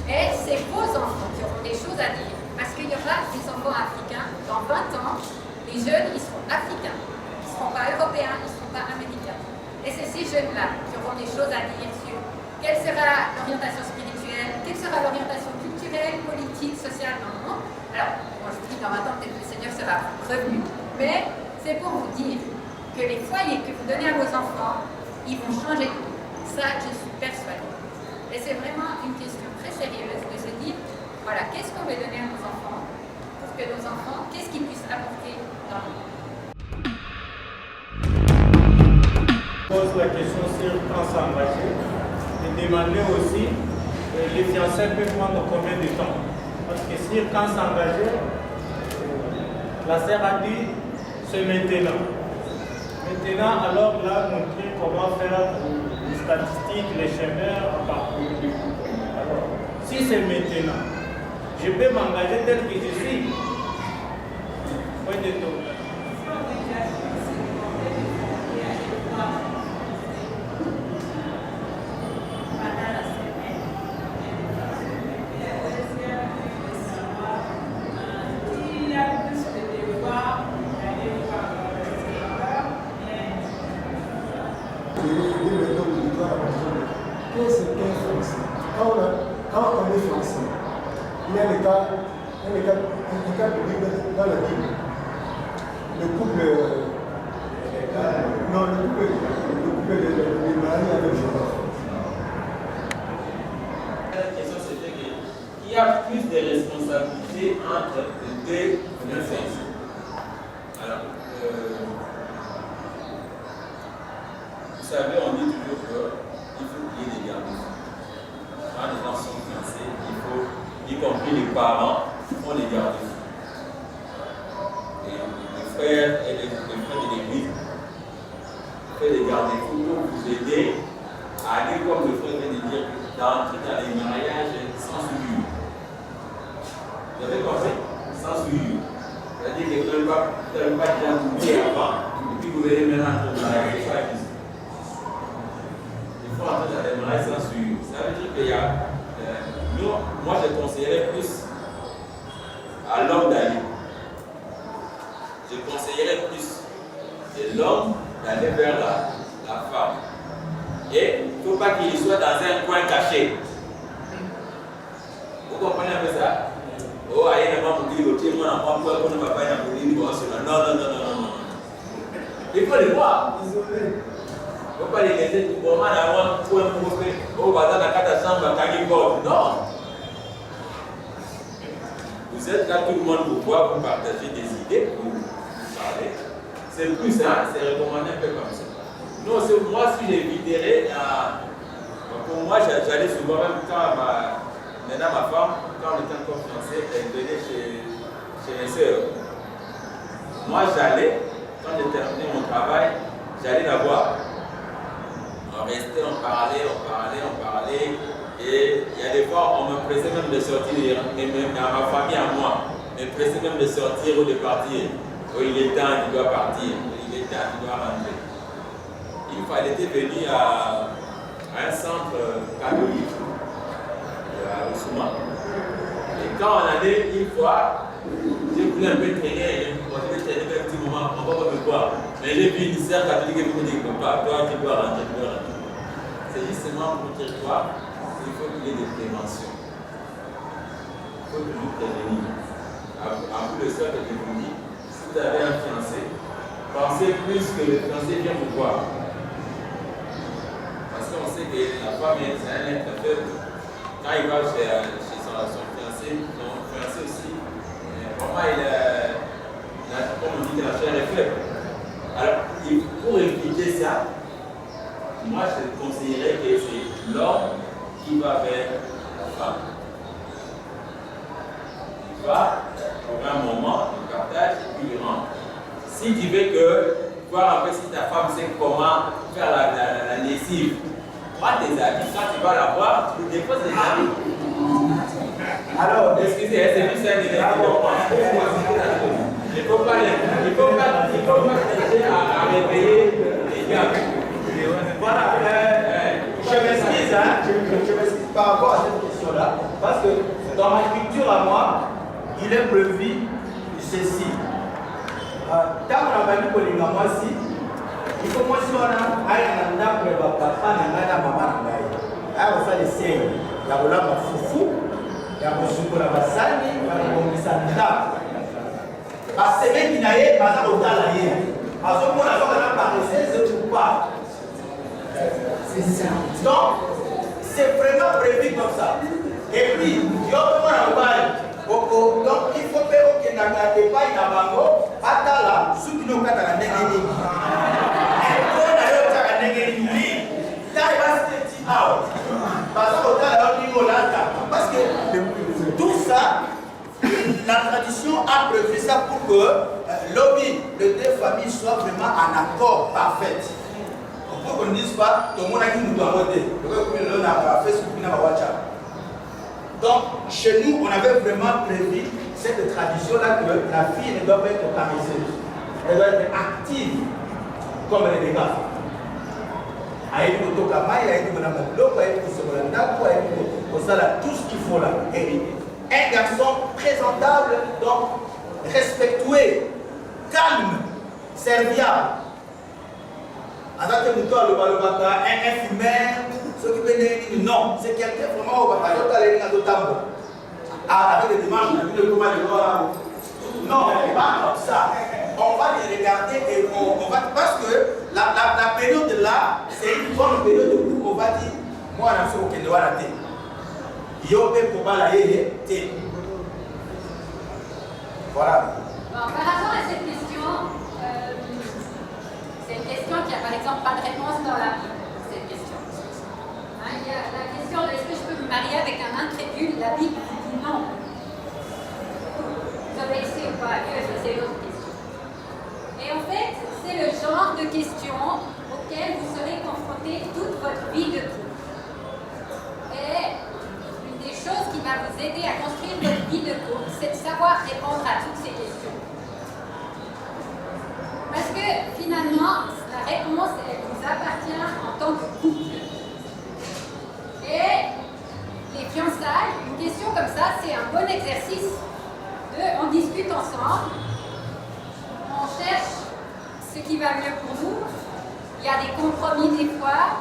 Speaker 8: Et c'est vos enfants qui auront des choses à dire, parce qu'il y aura des enfants africains. Dans 20 ans, les jeunes, ils seront africains. Ils ne seront pas européens, ils ne seront pas américains. Et c'est ces jeunes-là qui auront des choses à dire sur quelle sera l'orientation spirituelle, quelle sera l'orientation culturelle, politique, sociale dans le monde. Alors, moi je vous dis, dans 20 ans, peut-être que le Seigneur sera revenu. Mais c'est pour vous dire que les foyers que vous donnez à vos enfants, ils vont changer de vie. Ça, je suis persuadée. Et c'est vraiment une question très sérieuse de se dire, voilà, qu'est-ce qu'on veut donner à nos enfants pour que nos enfants, qu'est-ce qu'ils puissent apporter dans le monde.
Speaker 9: Je pose la question sur quand s'engager et demander aussi les fiançailles peuvent prendre combien de temps. Parce que sur quand s'engager, la sœur a dit c'est maintenant. Maintenant, alors là, montrer comment faire les statistiques, les schémas à partir du coup. Alors, si c'est maintenant, je peux m'engager tel que je suis. Point de tout.
Speaker 10: Quand on est français, il y a les cas publics dans la Bible. Le couple de Marie avec Joseph.
Speaker 5: La question c'était qu'il y a plus de responsabilités entre les deux naissances. Alors, vous savez, on dit toujours qu'il faut qu'il y ait des garde-fous. Quand les gens sont fiancés, il faut, y compris les parents, font les garde-fous. Et les frères et les frères de l'église font les garde-fous pour vous aider à aller, comme le frère vient de dire, d'entrer dans les mariages sans souillure. Vous avez compris? Sans souillure. C'est-à-dire que vous n'avez pas déjà oublié avant, et puis vous allez maintenant entrer dans la mariage. Il faut entrer dans les mariages sans souillure. Ça veut dire qu'il y a. Moi, je conseillerais plus à l'homme d'aller. Je conseillerais plus de l'homme d'aller vers la femme. Et il ne faut pas qu'il soit dans un coin caché. Vous comprenez un peu ça? Oh, aïe, n'a pas dit, le petit, moi, on va pas y aller, non. Il faut les voir. Isolé. Il ne faut pas les laisser tout le monde avoir un point pour faire. Oh, bah, dans la carte à chambre, non. Vous êtes là, tout le monde vous voit, vous partagez des idées, vous parlez. C'est plus ça, c'est recommandé un peu comme ça. Non, c'est moi, si j'éviterais, pour moi, j'allais souvent, même quand maintenant ma femme, quand on était encore fiancés, elle venait chez mes soeurs. Moi, j'allais, quand j'ai terminé mon travail, j'allais la voir. On restait, on parlait. Et il y a des fois, on me pressait même de sortir, même à ma famille, à moi, me pressait même de sortir ou de partir. Oh, il est temps, il doit partir. Il est temps, il doit rentrer. Elle était venue à un centre catholique, à Oussouma. Et quand on allait une fois, j'ai voulu un peu traîner, on devait traîner un petit moment, on ne va pas me voir. Mais j'ai vu une sœur catholique qui me dit que toi, tu dois rentrer, C'est justement pour dire quoi? Il faut qu'il y ait des préventions. Il faut toujours prévenir. À vous le soir que je vous dis, si vous avez un fiancé, pensez plus que le fiancé vient vous voir. Parce qu'on sait que la femme est un être faible. Quand il va chez son fiancé aussi, vraiment comme on dit que la chair est faible. Alors, pour éviter ça, moi je conseillerais que c'est l'homme qui va vers la femme. Il va pour un moment, il partage et puis il rentre. Si tu veux voir un peu si ta femme sait comment faire la lessive, prends tes habits, quand tu vas la voir, tu déposes les habits. Alors, excusez, c'est juste un délai. Il ne faut pas chercher à réveiller les gars.
Speaker 2: Voilà, je m'excuse par rapport à cette question-là, parce que dans ma culture à moi, il est prévu ceci. Tant qu'on a vendu pour les mamans ici, il faut moi si on a un anda pour le papa, un anda maman nangai. Alors ça les signes, il y a voilà ma foufou, il y a mon chocolat basani, il y a mon bisanda. Parce que même qui n'a pas au talaye, à ce moment-là, on a parlé, c'est pas. C'est ça. Donc, c'est vraiment prévu comme ça. Et puis, donc il faut faire que n'a pas de bango, atala, sous qui n'ont pas de négénie. Parce que tout ça, la tradition a prévu ça pour que l'objet de deux familles soit vraiment en accord parfait. Pour qu'on ne dise pas, tout le monde a dit nous doit voter. Donc, chez nous, on avait vraiment prévu cette tradition-là que la fille ne doit pas être camiseuse. Elle doit être active, comme elle est des gars. Tout ce qu'il faut là. Un garçon présentable, donc respectueux, calme, serviable. Un fumeur, non, c'est quelqu'un vraiment au avec des dimanches, non, pas comme ça. On va les regarder et on va. Parce que la période là, c'est une bonne période où on va dire moi, je suis au Kédoua. Voilà.
Speaker 8: Bon, par rapport à cette question, c'est une question qui a par exemple pas de réponse dans la Bible. Cette question. Hein, il y a la question de est-ce que je peux me marier avec un incrédule? La Bible dit non. Vous obéissez ou pas à Dieu? C'est une autre question. Et en fait, c'est le genre de questions auxquelles vous serez confrontés toute votre vie de couple. Et une des choses qui va vous aider à construire votre vie de couple, c'est de savoir répondre à toutes ces questions. Parce que finalement, la réponse, elle vous appartient en tant que couple. Et les fiançailles, une question comme ça, c'est un bon exercice on discute ensemble, on cherche ce qui va mieux pour nous, il y a des compromis des fois,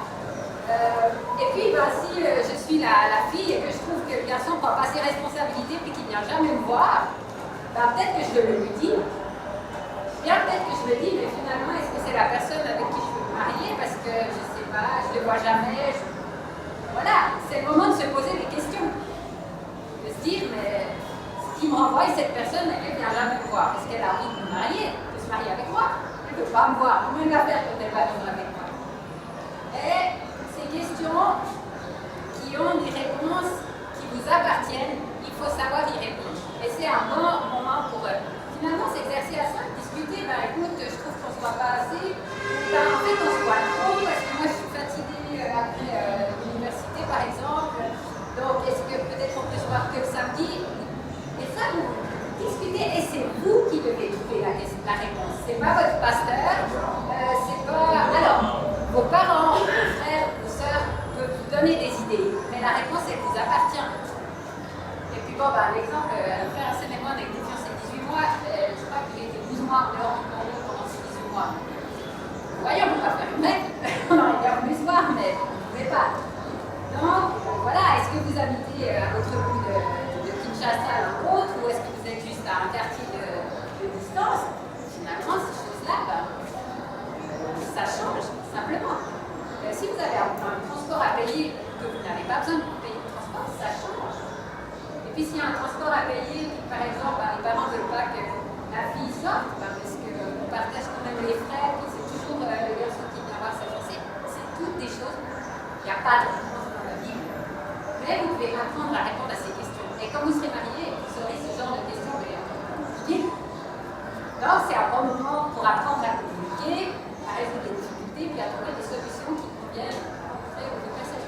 Speaker 8: et puis si je suis la fille et que je trouve que le garçon ne prend pas ses responsabilités et qu'il ne vient jamais me voir, peut-être que je le lui dis, bien peut-être que je le dis, mais finalement est-ce que c'est la personne avec qui je veux me marier parce que je ne sais pas, je ne le vois jamais, voilà, c'est le moment de se poser des questions, de se dire mais qui me renvoie, cette personne, elle ne vient jamais me voir. Est-ce qu'elle a envie de me marier, de se marier avec moi? Elle ne veut pas me voir. Comment elle va faire quand elle va vivre avec moi? Et ces questions qui ont des réponses qui vous appartiennent, il faut savoir y répondre. Et c'est un bon moment pour finalement s'exercer à ça, discuter. Écoute, je trouve qu'on ne se voit pas assez. En fait, on se voit trop parce que moi, je suis fatiguée après l'université, par exemple. Donc, est-ce que peut-être on peut se voir que le samedi? Et ça, vous discutez et c'est vous qui devez trouver la réponse. C'est pas votre pasteur, c'est pas. Alors, vos parents, vos frères, vos sœurs peuvent vous donner des idées, mais la réponse, elle vous appartient. Et puis bon, l'exemple, le frère Arsène et moi, on a été fiancés 18 mois, je crois qu'il était 12 mois en dehors du Congo pendant ces 18 mois. Vous voyez, on ne peut pas faire une règle, on aurait bien voulu se voir, mais vous ne pouvez pas. Donc, voilà, est-ce que vous habitez à votre bout de Kinshasa à l'un autre, ou est-ce que vous êtes juste à un quartier de distance? Finalement, ces choses-là, ça change, simplement. Si vous avez un transport à payer, que vous n'avez pas besoin de payer le transport, ça change. Et puis s'il y a un transport à payer, par exemple, les parents ne veulent pas que la fille sorte, parce qu'on partage quand même les frais, puis c'est toujours le garçon qui vient voir sa fiancée, c'est toutes des choses, il n'y a pas de réponse dans la Bible. Mais vous devez apprendre à répondre à ces questions. Et quand vous serez marié, vous saurez ce genre de questions compliquées. Donc c'est un bon moment pour apprendre à communiquer, à résoudre les difficultés, puis à trouver des solutions qui conviennent aux deux personnes.